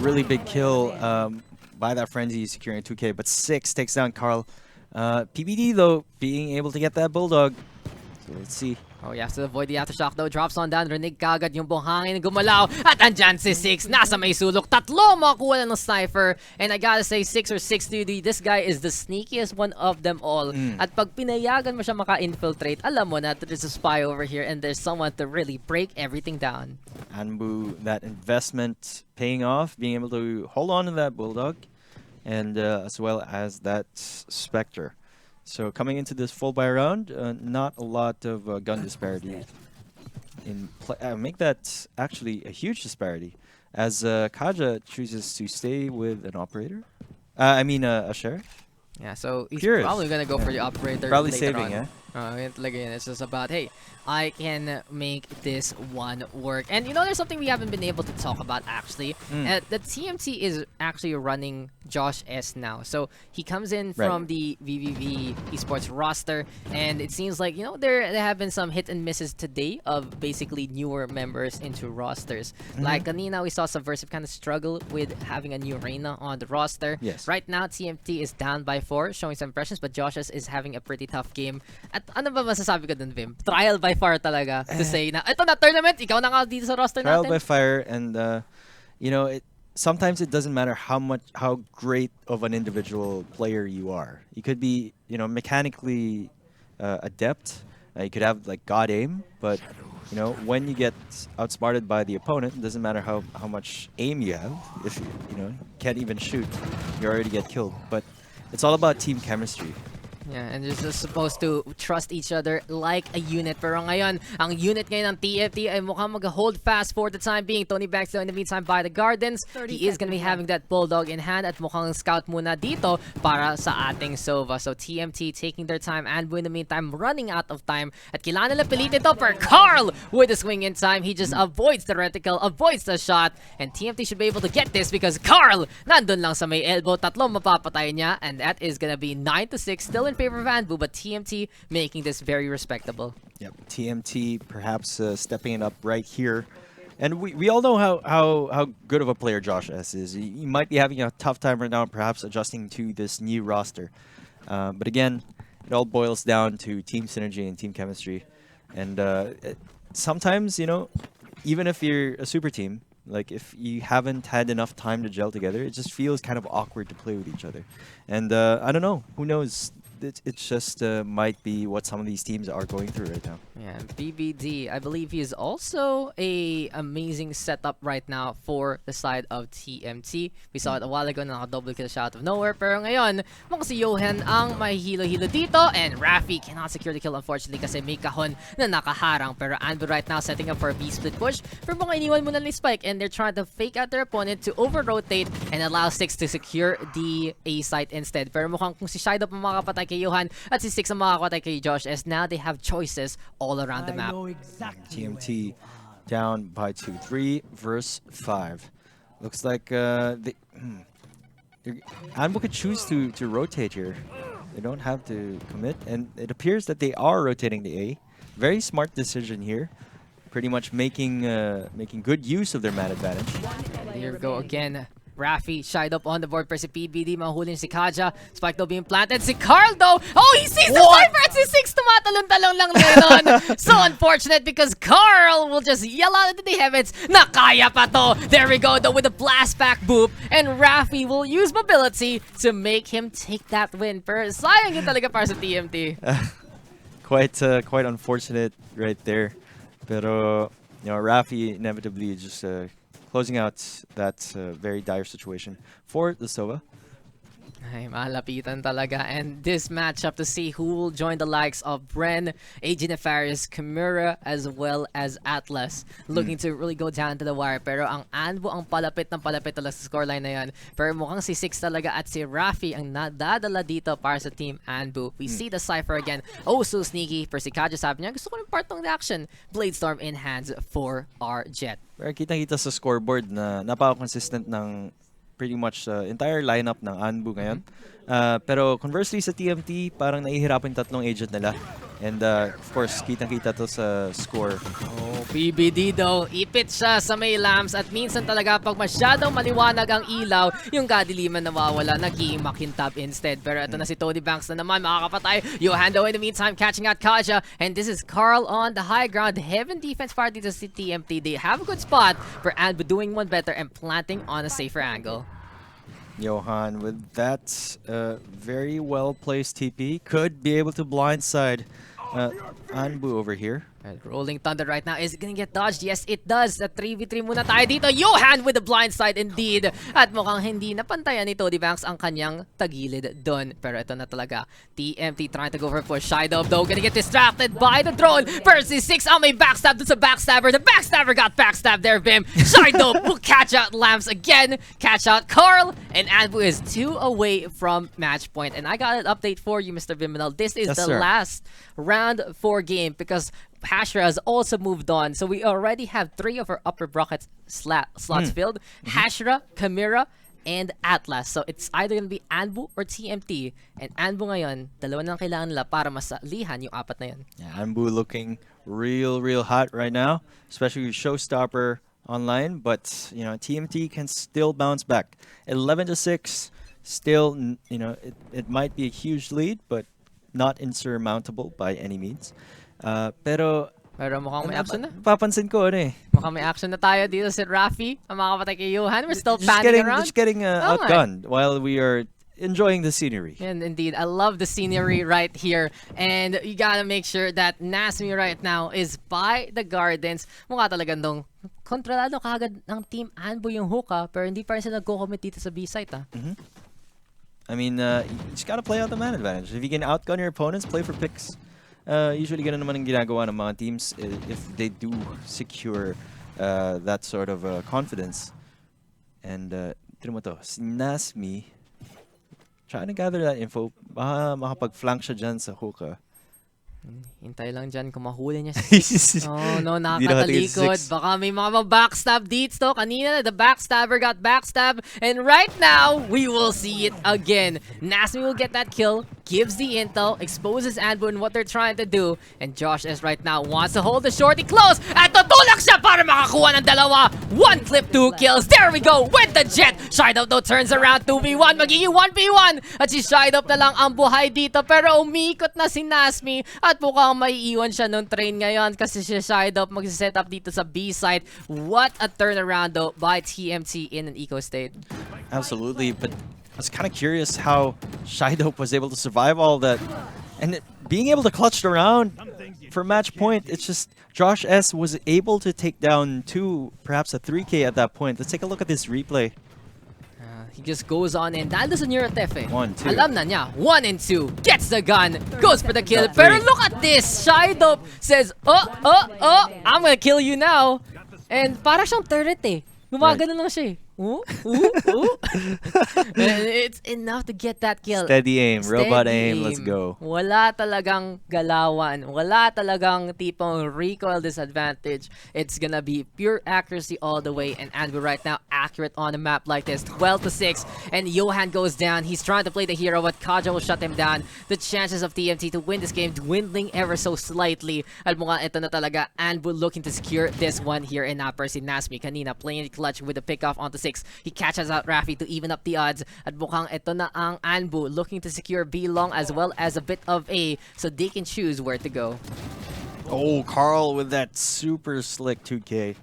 Really big kill by that Frenzy, securing 2K, but 6 takes down Carl. PBD though, being able to get that Bulldog, So let's see. Oh, he has to avoid the aftershock though. Drops on down. Rinig kagad yung buong hangin gumalaw. At andyan si Six. Nasa may sulok. Tatlo makakuha na ng Sniper. And I gotta say, 6 or 6-2D, this guy is the sneakiest one of them all. At pag pinayagan mo siya maka-infiltrate, alam mo na there's a spy over here and there's someone to really break everything down. ANBU, that investment paying off, being able to hold on to that Bulldog, and as well as that Spectre. So coming into this full buy round, not a lot of gun disparity. Make that actually a huge disparity, as Kaja chooses to stay with an operator. I mean a sheriff. Yeah, so he's Curious. probably gonna go for the operator. Probably later saving, on. It's just about, hey, I can make this one work. And you know, there's something we haven't been able to talk about actually. The TMT is actually running Josh S now. So he comes in from the VVV Esports roster, and it seems like, you know, there have been some hit and misses today of basically newer members into rosters. Like kanina, we saw Subversive kind of struggle with having a new Reyna on the roster. Yes. Right now, TMT is down by 4, showing some impressions, but Josh S is having a pretty tough game. At ano ba masasabi ko dun, Vim? Trial by fire talaga to say na, ito na tournament, ikaw na nga dito sa roster Trial natin. by fire, and you know, sometimes it doesn't matter how great of an individual player you are. You could be, you know, mechanically adept. You could have like god aim, but you know, when you get outsmarted by the opponent, it doesn't matter how much aim you have. If you know, can't even shoot, you already get killed. But it's all about team chemistry. Yeah, and you're just supposed to trust each other like a unit. Pero ngayon, ang unit ngayon ng TFT ay mukhang mag-hold fast for the time being. Tony Banks though in the meantime by the Gardens. He is gonna be having that Bulldog in hand at mukhang scout muna dito para sa ating Sova. So TMT taking their time, ANBU in the meantime running out of time. At kailangan nila pilitin ito per Carl with a swing in time. He just avoids the reticle, avoids the shot, and TMT should be able to get this because Carl nandun lang sa may elbow. Tatlong mapapatay niya, and that is gonna be 9-6 still in favor of ANBU, but TMT making this very respectable. Yep, TMT perhaps stepping it up right here. And we all know how good of a player Josh S is. He might be having a tough time right now, perhaps adjusting to this new roster. But again, it all boils down to team synergy and team chemistry. And sometimes, you know, even if you're a super team, like if you haven't had enough time to gel together, it just feels kind of awkward to play with each other. And I don't know, who knows? It's just might be what some of these teams are going through right now. Yeah, BBD, I believe he is also a amazing setup right now for the side of TMT. We saw it a while ago na naka-double kill siya out of nowhere, pero ngayon, mukhang si Johan ang may hilo-hilo dito, and Rafi cannot secure the kill unfortunately kasi may kahon na nakaharang. Pero ANBU right now setting up for a B-split push, pero mukhang iniwan muna ni Spike, and they're trying to fake out their opponent to over-rotate and allow Six to secure the A site instead. Pero mukhang kung si Shido pa makakapatay kay Johan at si Six ang makakapatay kay Josh S, now they have choices all around the map. TMT down by 2-3 versus 5. Looks like ANBU could choose to rotate here. They don't have to commit, and it appears that they are rotating the A. Very smart decision here. Pretty much making good use of their man advantage. And here we go again. Rafi shied up on the board per si PBD, mahulin si Kaja. Spike though being planted. Si Carl though, oh, he sees the sniper at si Six, tumatalon-talon lang ngayon. So unfortunate because Carl will just yell out into the heavens, nakaya pa to. There we go though with the blast back boop, and Rafi will use mobility to make him take that win. Pero sayang yun talaga para sa TMT. Quite unfortunate right there. Pero you know, Rafi inevitably just closing out that very dire situation for the Sova. Ay, malapitan talaga. And this matchup to see who will join the likes of Bren, AG Nefarious, Kimura, as well as Atlas. Looking to really go down to the wire. Pero ang ANBU ang palapit ng palapit talaga sa scoreline na yan. Pero mukhang si Six talaga at si Rafi ang nadadala dito para sa team ANBU. We see the Cypher again. Oh, so sneaky. Pero si Kaja sabi niya, gusto ko rin part ng action. Bladestorm in hands for our Jet. Pero kitang-kita sa scoreboard na napaka-consistent ng pretty much entire lineup ng ANBU ngayon. Pero conversely sa TMT, parang nahihirapan yung tatlong agent nila. And of course, kitang-kita to sa score. Oh, PBD daw, ipit siya sa may lamps at minsan talaga pag masyadong maliwanag ang ilaw, yung kadiliman nawawala, nag-iimakintab instead. Pero ito na si Tony Banks na naman, makakapatay. Yohan though in the meantime, catching out Kaja. And this is Carl on the high ground. Heaven defense party to si TMT. They have a good spot for ANBU doing one better and planting on a safer angle. Johan with that very well placed TP could be able to blindside ANBU over here. And Rolling Thunder right now, is it gonna get dodged? Yes, it does. At 3v3 muna tayo dito. Johan with the blind side indeed. At mukhang hindi napantayan ni Tony Banks ang kanyang tagilid doon. Pero ito na talaga. TMT trying to go for a push. Shido though gonna get distracted by the drone. Versus 6 on may backstab dun sa backstabber. The backstabber got backstabbed there, Vim. Shido will catch out Lamps again. Catch out Carl. And ANBU is 2 away from match point. And I got an update for you, Mr. Vyminal. This is the last round 4 game because Hashra has also moved on. So we already have 3 of our upper bracket slots filled. Hashra, Chimera, and Atlas. So it's either gonna be ANBU or TMT. And ANBU ngayon, dalawa na lang kailangan nila para masalihan yung 4 na yun. Yeah, ANBU looking real hot right now, especially with Showstopper online. But you know, TMT can still bounce back. 11-6, still, you know, it might be a huge lead, but not insurmountable by any means. Pero mukhang may action na. Papansin ko Mukhang may action na tayo dito si Rafi. Ang makakapatay kay Johan. We're still panning around. Just getting outgunned while we are enjoying the scenery. And indeed, I love the scenery right here. And you gotta make sure that Nasmi right now is by the gardens. Mukha talagang dong kontrolado kagad ng team ANBU yung hookah, pero hindi pa rin sila nagko-commit dito sa B-site. I mean, you just gotta play out the man advantage. If you can outgun your opponents, play for picks. Usually ganun naman ang ginagawa ng mga teams if they do secure that sort of confidence. And tino mo to, si Nasmi trying to gather that info. Baka makapag-flank siya dyan sa hookah. Hintay lang dyan kung mahuli niya si Oh no, nakakatalikod. Baka may mga backstab dito. Kanina, the backstabber got backstab. And right now, we will see it again. Nasmi will get that kill, gives the intel, exposes ANBU and what they're trying to do. And Josh S right now wants to hold the shorty close. At tutulak siya para makakuha ng dalawa. 1 clip, 2 kills. There we go with the jet. Shido though turns around 2v1. Magiging 1v1. At si Shido na lang ang buhay dito. Pero umikot na si Nasmi. At mukhang maiiwan siya nung train ngayon kasi si Shido mag-set up dito sa B side. What a turnaround though by TMT in an eco state. Absolutely, but I was kind of curious how Shido was able to survive all that. And being able to clutch it around for match point, it's just Josh S was able to take down 2, perhaps a 3K at that point. Let's take a look at this replay. He just goes on and dahil sa Neurotef 1, 2. Alam na niya. 1 and 2. Gets the gun. Goes for the kill. Pero look at this. Shido says, I'm gonna kill you now. And para siyang turret Gumagano lang siya It's enough to get that kill. Steady aim, robot aim, let's go. Wala talagang galawan. Wala talagang tipong recoil disadvantage. It's gonna be pure accuracy all the way. And ANBU right now accurate on a map like this. 12-6. And Johan goes down. He's trying to play the hero, but Kaja will shut him down. The chances of TMT to win this game dwindling ever so slightly. At mukhang ito na talaga. ANBU looking to secure this one here in upper. Si Nasmi kanina playing clutch with the pickoff onto 6. He catches out Rafi to even up the odds. At mukhang ito na ang ANBU looking to secure B long as well as a bit of A so they can choose where to go. Oh, Carl with that super slick 2K.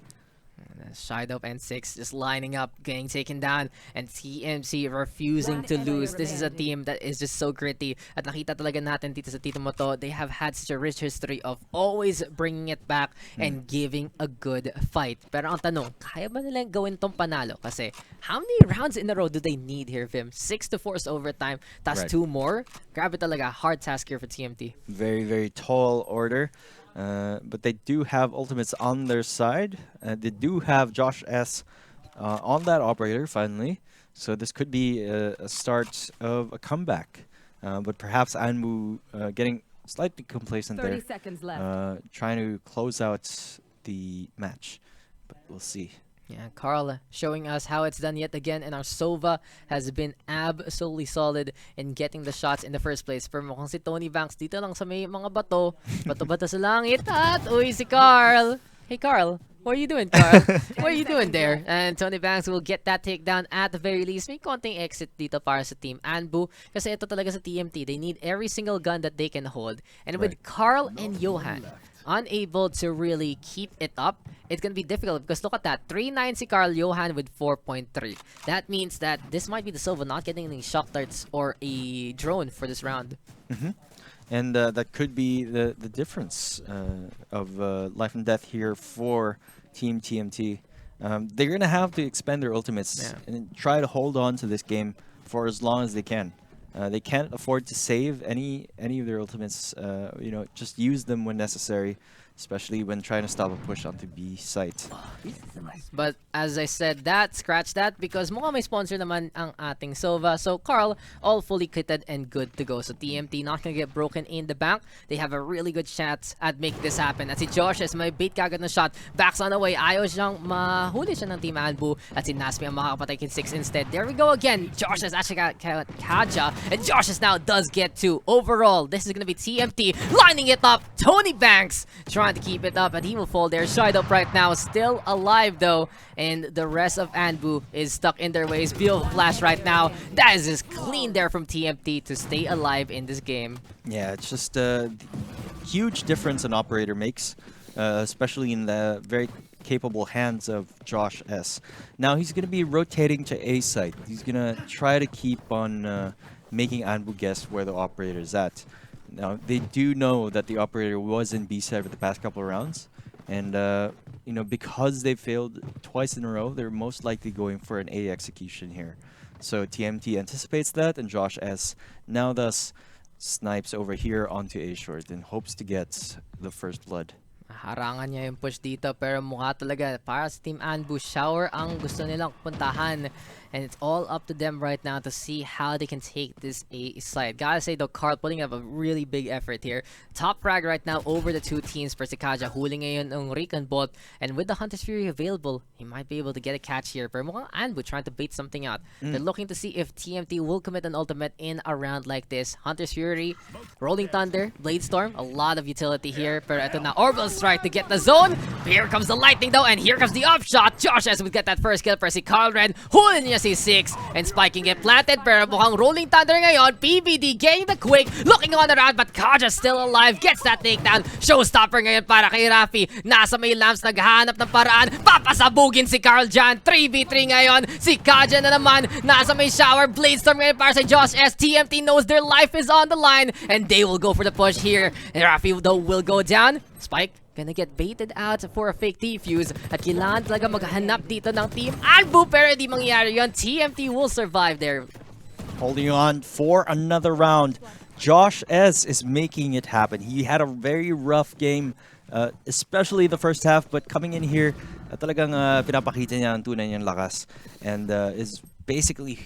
Shido and 6 just lining up, getting taken down, and TMC refusing to lose. This is a team that is just so gritty. At nakita talaga natin dito sa Tito Moto, they have had such a rich history of always bringing it back and giving a good fight. Pero ang tanong, kaya ba nilang gawin tong panalo? Kasi how many rounds in a row do they need here, Vim? 6 to force overtime, tas 2 more? Grabe talaga, hard task here for TMT. Very tall order. But they do have ultimates on their side. They do have Josh S on that operator finally. So this could be a start of a comeback. But perhaps ANBU getting slightly complacent 30 seconds left. Trying to close out the match. But we'll see. Yeah, Carl showing us how it's done yet again, and our Sova has been absolutely solid in getting the shots in the first place. Pero mukhang si Tony Banks dito lang sa may mga bato. Bato-bato sa langit at uy si Carl. Hey Carl, what are you doing, Carl? What are you doing there? And Tony Banks will get that takedown at the very least. May konting exit dito para sa Team ANBU. Kasi ito talaga sa TMT. They need every single gun that they can hold. And with Carl and Johan unable to really keep it up, it's gonna be difficult because look at that. 3-9 si Carl, Johan with 4.3. That means that this might be the Silva not getting any shock darts or a drone for this round. And that could be the difference of life and death here for Team TMT. They're going to have to expend their ultimates and try to hold on to this game for as long as they can. They can't afford to save any of their ultimates. Just use them when necessary, especially when trying to stop a push onto B site. But as I said, scratch that, because mukhang may sponsor naman ang ating Sova. So Carl, all fully kitted and good to go. So TMT not gonna get broken in the bank. They have a really good chance at making this happen. At si Josh is may bait kagad na shot. Backs on the way. Ayaw siyang mahuli siya ng Team ANBU. At si Nasmi ang makakapatay kin 6 instead. There we go again. Josh has actually got Kaja. And Josh now does get 2. Overall, this is gonna be TMT lining it up. Tony Banks trying to keep it up, and he will fall there. Shied up right now, still alive though, and the rest of ANBU is stuck in their ways. Beautiful flash right now. That is just clean there from TMT to stay alive in this game. Yeah, it's just a huge difference an operator makes, especially in the very capable hands of Josh S. Now he's going to be rotating to A site. He's going to try to keep on making ANBU guess where the operator is at. Now, they do know that the operator was in B side for the past couple of rounds, and because they failed twice in a row, they're most likely going for an A execution here. So TMT anticipates that, and Josh S now thus snipes over here onto A short and hopes to get the first blood. Harangan niya yung push dito, pero mukha talaga para sa Team ANBU, shower ang gusto nilang puntahan. And it's all up to them right now to see how they can take this A side. Gotta say though, Carl putting up a really big effort here. Top frag right now over the two teams for si Kaja. Huli ngayon ng Recon bot. And with the Hunter's Fury available, he might be able to get a catch here. Pero mukhang ANBU trying to bait something out. They're looking to see if TMT will commit an ultimate in a round like this. Hunter's Fury, Rolling Thunder, Blade Storm, a lot of utility here. Pero ito na, Orbital Strike to get the zone. Here comes the lightning though, and here comes the offshot. Josh S would get that first kill for si Carl Red. Huli niya si 6, and spiking get planted, pero mukhang Rolling Thunder ngayon. PBD getting the quick, looking on around, but Kaja still alive, gets that takedown. Showstopper ngayon para kay Rafi. Nasa may lamps, naghahanap ng paraan. Papasabugin si Carl Jan. 3v3 ngayon. Si Kaja na naman, nasa may shower. Blade Storm ngayon para sa Josh S. TMT knows their life is on the line, and they will go for the push here. And Rafi though will go down. Spike gonna get baited out for a fake defuse, at kailangan talaga maghanap dito ng Team ANBU, pero di mangyayari yun. TMT will survive there. Holding on for another round. Josh S is making it happen. He had a very rough game, especially the first half, but coming in here, talagang pinapakita niya ang tunay niyang lakas, and is basically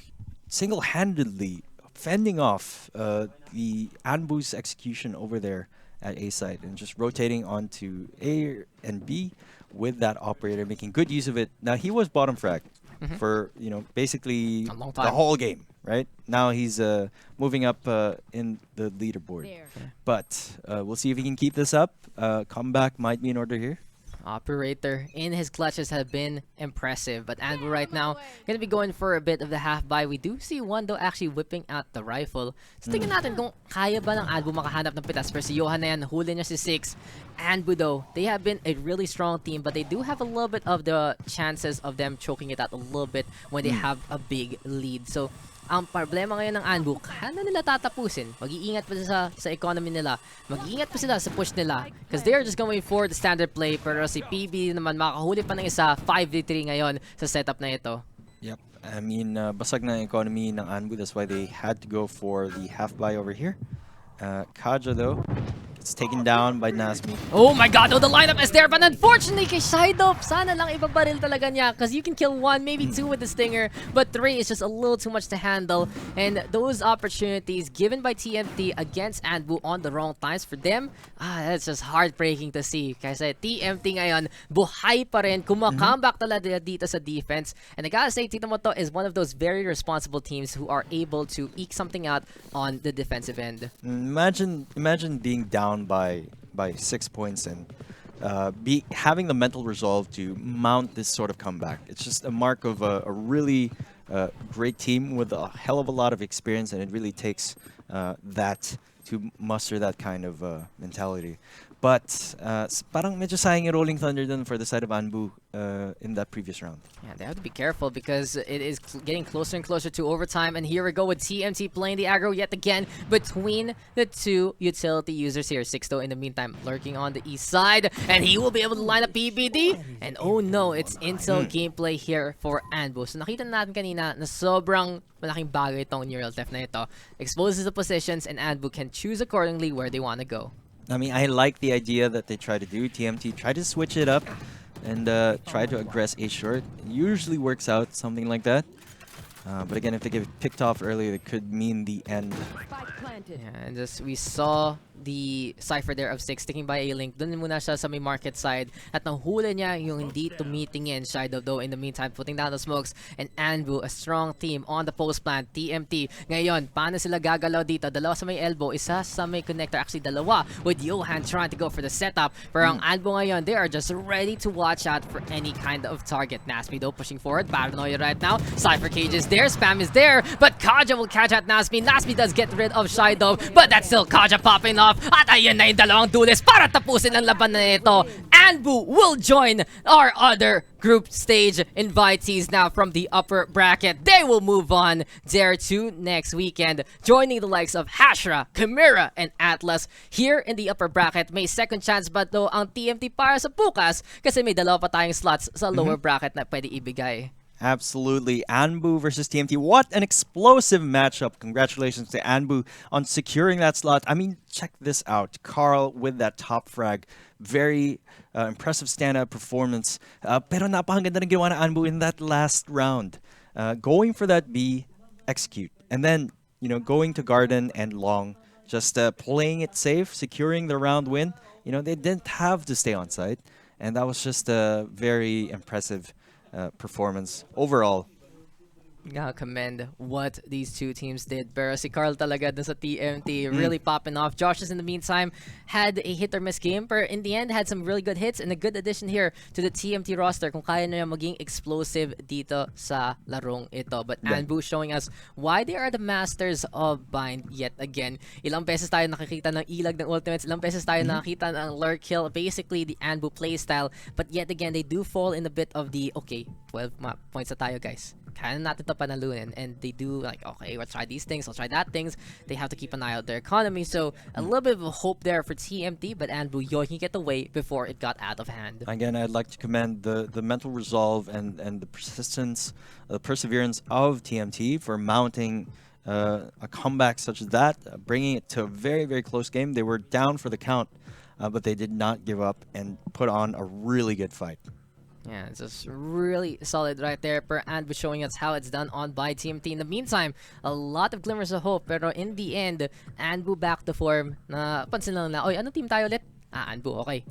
single-handedly fending off the ANBU's execution over there at A side, and just rotating onto A and B with that operator, making good use of it. Now he was bottom frag for basically the whole game, right? Now he's moving up in the leaderboard, but we'll see if he can keep this up. Comeback might be in order here. Operator in his clutches have been impressive, but ANBU right now gonna be going for a bit of the half buy. We do see one though actually whipping out the rifle. So tingnan natin kung kaya ba ng ANBU makahanap ng pitas. Pero si Johan na yan, huli niya si 6. ANBU though, they have been a really strong team, but they do have a little bit of the chances of them choking it out a little bit when they have a big lead. So ang problema ngayon ng ANBU, kaya nila tatapusin. Mag-iingat pa sa economy nila. Mag-iingat pa sila sa push nila. Because they are just going for the standard play. Pero si PB naman makahuli pa ng isa. 5v3 ngayon sa setup na ito. Yep. I mean, basag na economy ng ANBU. That's why they had to go for the half buy over here. Kaja though, It's taken down by Nasmi. Oh my god, oh, the lineup is there, but unfortunately kay Shidop, sana lang ibabaril talaga niya because you can kill 1, maybe 2 with the Stinger, but 3 is just a little too much to handle. And those opportunities given by TMT against ANBU on the wrong times for them, that's just heartbreaking to see. Kasi TMT ngayon, buhay pa rin, kumakomeback talaga dito sa defense. And I gotta say, Tito Moto is one of those very responsible teams who are able to eke something out on the defensive end. Imagine being down by 6 points and having the mental resolve to mount this sort of comeback. It's just a mark of a really great team with a hell of a lot of experience, and it really takes that to muster that kind of mentality. But parang medyo sayang yung Rolling Thunder dun for the side of ANBU in that previous round. Yeah, they have to be careful because it is getting closer and closer to overtime. And here we go with TMT playing the aggro yet again between the two utility users here. Sixto in the meantime lurking on the east side, and he will be able to line up PBD. And oh no, it's Intel gameplay here for ANBU. So nakita natin kanina na sobrang malaking bagay itong neural theft na ito. Exposes the positions and ANBU can choose accordingly where they want to go. I mean, I like the idea that they try to do. TMT try to switch it up and try to aggress A short. It usually works out, something like that. But again, if they get picked off early, it could mean the end. Yeah, and just we saw the Cypher there of 6 sticking by A-Link. Doon muna siya sa may market side at nahula niya yung hindi tumitingin. Shido though in the meantime putting down the smokes, and ANBU, a strong team on the post plant. TMT ngayon, paano sila gagalaw dito? Dalawa sa may elbow, isa sa may connector, actually dalawa, with Johan trying to go for the setup. Pero ang ANBU ngayon, they are just ready to watch out for any kind of target. Nasmi though pushing forward, paranoia right now. Cypher cage is there, spam is there, but Kaja will catch at Nasmi. Nasmi does get rid of Shido, but that's still Kaja popping off. At ayun na yung dalawang duelist para tapusin ang laban na ito. ANBU will join our other group stage invitees now from the upper bracket. They will move on there to next weekend, joining the likes of Hashra, Chimera, and Atlas. Here in the upper bracket, may second chance ba though ang TMT para sa bukas kasi may dalawa pa tayong slots sa lower bracket na pwede ibigay. Absolutely. ANBU versus TMT. What an explosive matchup. Congratulations to ANBU on securing that slot. I mean, check this out. Carl with that top frag. Very impressive stand-up performance. Pero napakaganda ng ginawa na ANBU in that last round. Going for that B, execute. And then, you know, going to Garden and Long. Just playing it safe, securing the round win. You know, they didn't have to stay on site. And that was just a very impressive performance overall. Gotta commend what these two teams did. Pero si Carl talaga dun sa TMT really popping off. Josh is in the meantime had a hit or miss game, but in the end had some really good hits and a good addition here to the TMT roster kung kaya na maging explosive dito sa larong ito. But ANBU showing us why they are the masters of bind yet again. Ilang beses tayo nakikita ng ilag ng ultimates, ilang beses tayo nakikita ng lurk kill, basically the ANBU playstyle. But yet again, they do fall in a bit of the, okay, 12 points na tayo guys. Kaya natin to panalunin, and they do like, okay, we'll try these things, we'll try that things. They have to keep an eye out their economy, so a little bit of a hope there for TMT, but ANBU yoinking it away before it got out of hand. Again, I'd like to commend the mental resolve and the persistence, the perseverance of TMT for mounting a comeback such as that, bringing it to a very, very close game. They were down for the count, but they did not give up and put on a really good fight. Yeah, it's just really solid right there per ANBU, showing us how it's done on by TMT. In the meantime, a lot of glimmers of hope, pero in the end, ANBU back to form. Na pansin lang na, oy, ano team tayo ulit? ANBU, okay.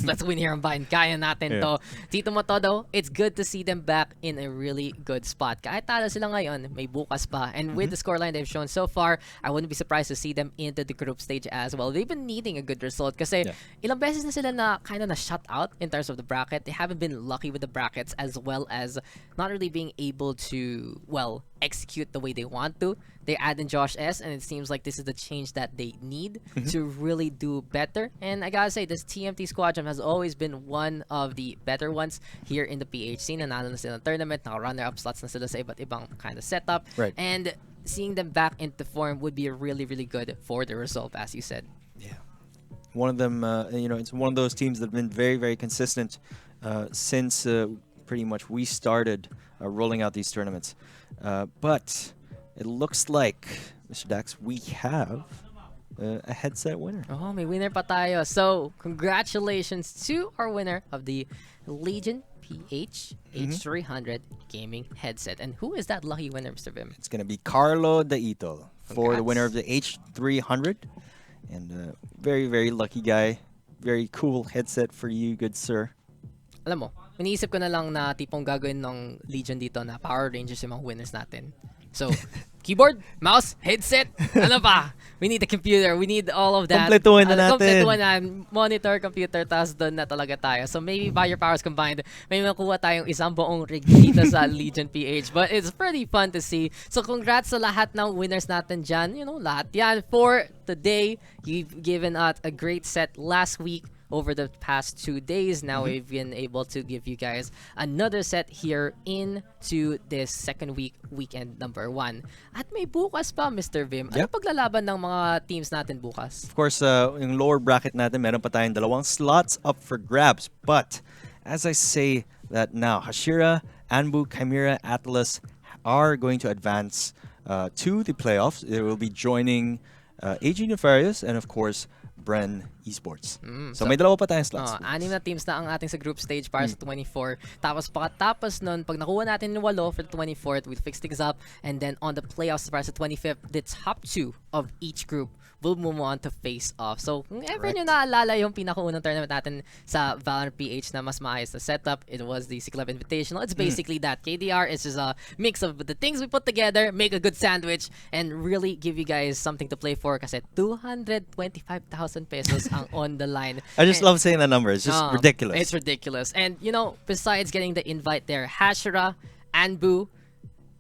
Let's win here on Bind. Kaya natin to. Tito mo to though, it's good to see them back in a really good spot. Kahit talo sila ngayon, may bukas pa. And with the scoreline they've shown so far, I wouldn't be surprised to see them into the group stage as well. They've been needing a good result kasi ilang beses na sila na kind of na shut out in terms of the bracket. They haven't been lucky with the brackets, as well as not really being able to, well, execute the way they want to. They add in Josh S, and it seems like this is the change that they need to really do better. And I gotta say, this TMT squadron has always been one of the better ones here in the PH scene. Nanalo na sila ng tournament, naka-runner-up slots na sila sa iba't ibang kind of setup. Right. And seeing them back into form would be really, really good for the result, as you said. Yeah. One of them, you know, it's one of those teams that have been very, very consistent since pretty much we started rolling out these tournaments. But it looks like, Mr. Daks, we have a headset winner. Oh, may winner pa tayo. So, congratulations to our winner of the Legion PH H300 gaming headset. And who is that lucky winner, Mr. Vim? It's going to be Carlo Daito for the winner of Congrats. the H300. And very, very lucky guy. Very cool headset for you, good sir. Alam mo, iniisip ko na lang na tipong gagawin ng Legion dito na Power Rangers yung mga winners natin. So, keyboard, mouse, headset, ano pa? We need the computer. We need all of that. Kompletuhin na natin. Kompletuhin na. Monitor, computer, tapos doon na talaga tayo. So, maybe by your powers combined, may makuha tayong isang buong rig dito sa Legion PH. But it's pretty fun to see. So, congrats sa lahat ng winners natin dyan. You know, lahat yan for today. You've given out a great set last week. Over the past 2 days now, we've been able to give you guys another set here into this second weekend number 1. At may bukas pa, Mr. Vim. Ano Yep. paglalaban ng mga teams natin bukas? Of course, yung lower bracket natin, meron pa tayong 2 slots up for grabs. But, as I say that now, Hashira, ANBU, Chimera, Atlas are going to advance to the playoffs. They will be joining AG Nefarious and, of course, Bren Esports. So, may 2 pa tayong slots. 6 na teams na ang ating sa group stage para sa 24. Tapos pagkatapos nun, pag nakuha natin yung 8 for the 24th, we'll fix things up. And then on the playoffs para sa 25th, the top 2 of each group will move on to face off. So, kung ever nyo naalala yung pinakaunang tournament natin sa Valorant PH na mas maayos na setup, it was the Club Invitational. It's basically that. KDR is just a mix of the things we put together, make a good sandwich, and really give you guys something to play for kasi 225,000 pesos ang on the line. I just love saying that number. It's just ridiculous. It's ridiculous. And, you know, besides getting the invite there, Hashira, ANBU,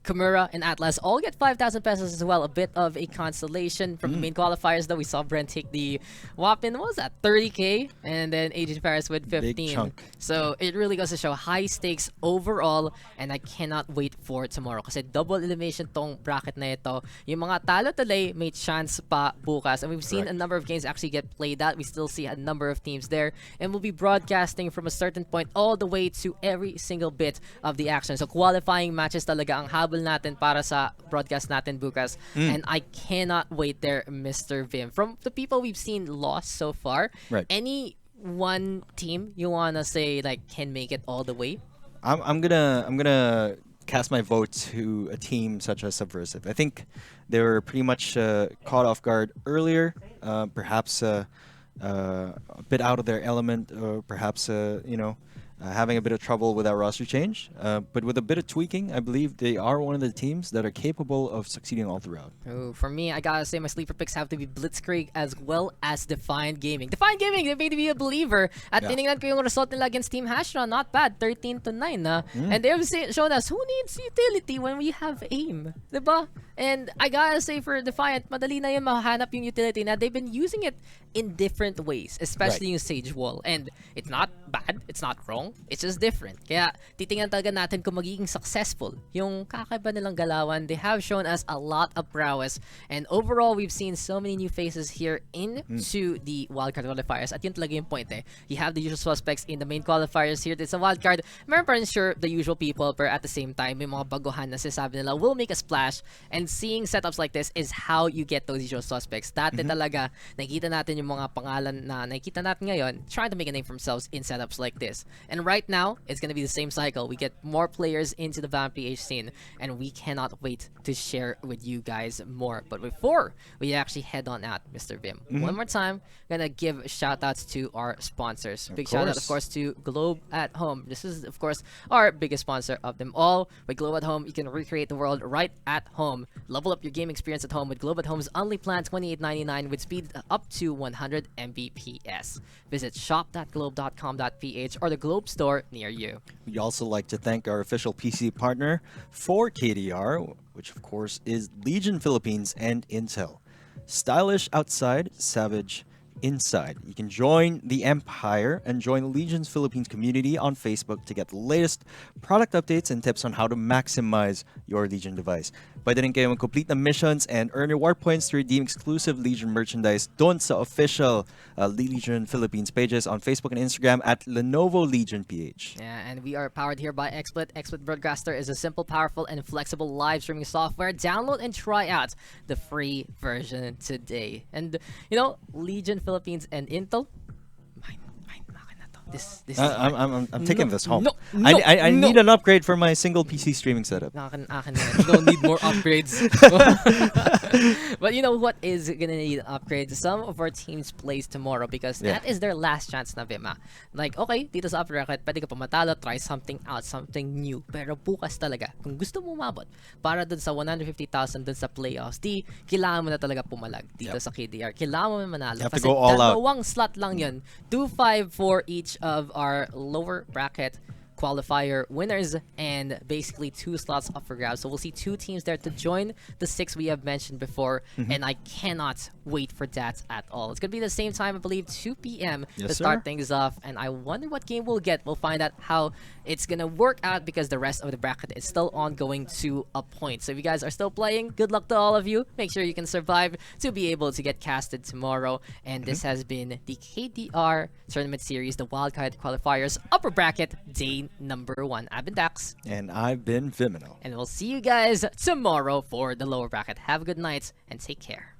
Kimura, and Atlas all get 5,000 pesos as well. A bit of a consolation from the main qualifiers, though. We saw Brent take the whopping, what was that, 30K? And then Agent Paris with 15. Big chunk. So it really goes to show high stakes overall, and I cannot wait for tomorrow. Kasi double elimination tong bracket na ito. Yung mga talo today may chance pa bukas. And we've seen a number of games actually get played out. We still see a number of teams there. And we'll be broadcasting from a certain point all the way to every single bit of the action. So qualifying matches talaga ang habol natin para sa broadcast natin bukas. And I cannot wait there, Mr. Vim. From the people we've seen lost so far, any one team you wanna say like can make it all the way? I'm gonna cast my vote to a team such as Subversive. I think they were pretty much caught off guard earlier, perhaps a bit out of their element, or perhaps having a bit of trouble with that roster change. But with a bit of tweaking, I believe they are one of the teams that are capable of succeeding all throughout. Ooh, for me, I gotta say my sleeper picks have to be Blitzkrieg as well as Defiant Gaming. Defiant Gaming, they made me a believer. At tinignan ko yung result nila against Team Hashra, not bad, 13-9 na. And they have shown us who needs utility when we have aim, diba? And I gotta say for Defiant, madali na yun mahanap yung utility na they've been using it in different ways, especially yung Sage Wall. And it's not bad, it's not wrong, it's just different. Kaya titingnan talaga natin kung magiging successful yung kakaiba nilang galawan. They have shown us a lot of prowess. And overall, we've seen so many new faces here into the Wildcard qualifiers. At yun talaga yung point eh. You have the usual suspects in the main qualifiers here. It's a Wildcard. Meron pa rin sure the usual people, but at the same time, may mga baguhan na sinasabi nila will make a splash. And seeing setups like this is how you get those usual suspects. Dati talaga, nakikita natin yung mga pangalan na nakikita natin ngayon trying to make a name for themselves in setups like this. And right now, it's going to be the same cycle. We get more players into the Valorant PH scene, and we cannot wait to share with you guys more. But before we actually head on out, Mr. Vim, one more time, gonna give shout outs to our sponsors. Big shout out, of course, to Globe at Home. This is, of course, our biggest sponsor of them all. With Globe at Home, you can recreate the world right at home. Level up your game experience at home with Globe at Home's only plan $28.99 with speed up to 100 Mbps. Visit shop.globe.com.ph or the Globe store near you. We'd also like to thank our official PC partner for KDR, which of course is Legion Philippines and Intel. Stylish outside, savage inside. You can join the Empire and join the Legions Philippines community on Facebook to get the latest product updates and tips on how to maximize your Legion device. Pwede rin kayo mag-complete na missions and earn reward points to redeem exclusive Legion merchandise doon sa official Legion Philippines pages on Facebook and Instagram at Lenovo Legion PH. Yeah, and we are powered here by XSplit. XSplit Broadcaster is a simple, powerful, and flexible live streaming software. Download and try out the free version today. And, you know, Legion Philippines and Intel, mine, akin na to. This is I'm taking this home. No, I need an upgrade for my single PC streaming setup. akin na yan. You don't need more upgrades. But you know what is gonna need upgrades? Some of our teams plays tomorrow because that is their last chance na Vima. Like, okay, dito sa upper bracket, pwede ka pa matalo, try something out, something new. Pero bukas talaga, kung gusto mo umabot para dun sa 150,000 dun sa playoffs, kailangan mo na talaga pumalag dito sa KDR. Kailangan mo na manalo. You have to Kasi go all out. dalawang slot lang yun. 2-5 for each of our lower bracket qualifier winners and basically 2 slots up for grabs. So we'll see 2 teams there to join the 6 we have mentioned before, and I cannot wait for that at all. It's going to be the same time, I believe, 2 p.m. to start things off, and I wonder what game we'll get. We'll find out how it's going to work out because the rest of the bracket is still ongoing to a point. So if you guys are still playing, good luck to all of you. Make sure you can survive to be able to get casted tomorrow. And this has been the KDR Tournament Series, the Wildcard Qualifiers Upper Bracket Day number 1. I've been Daks. And I've been Vyminal. And we'll see you guys tomorrow for the lower bracket. Have a good night and take care.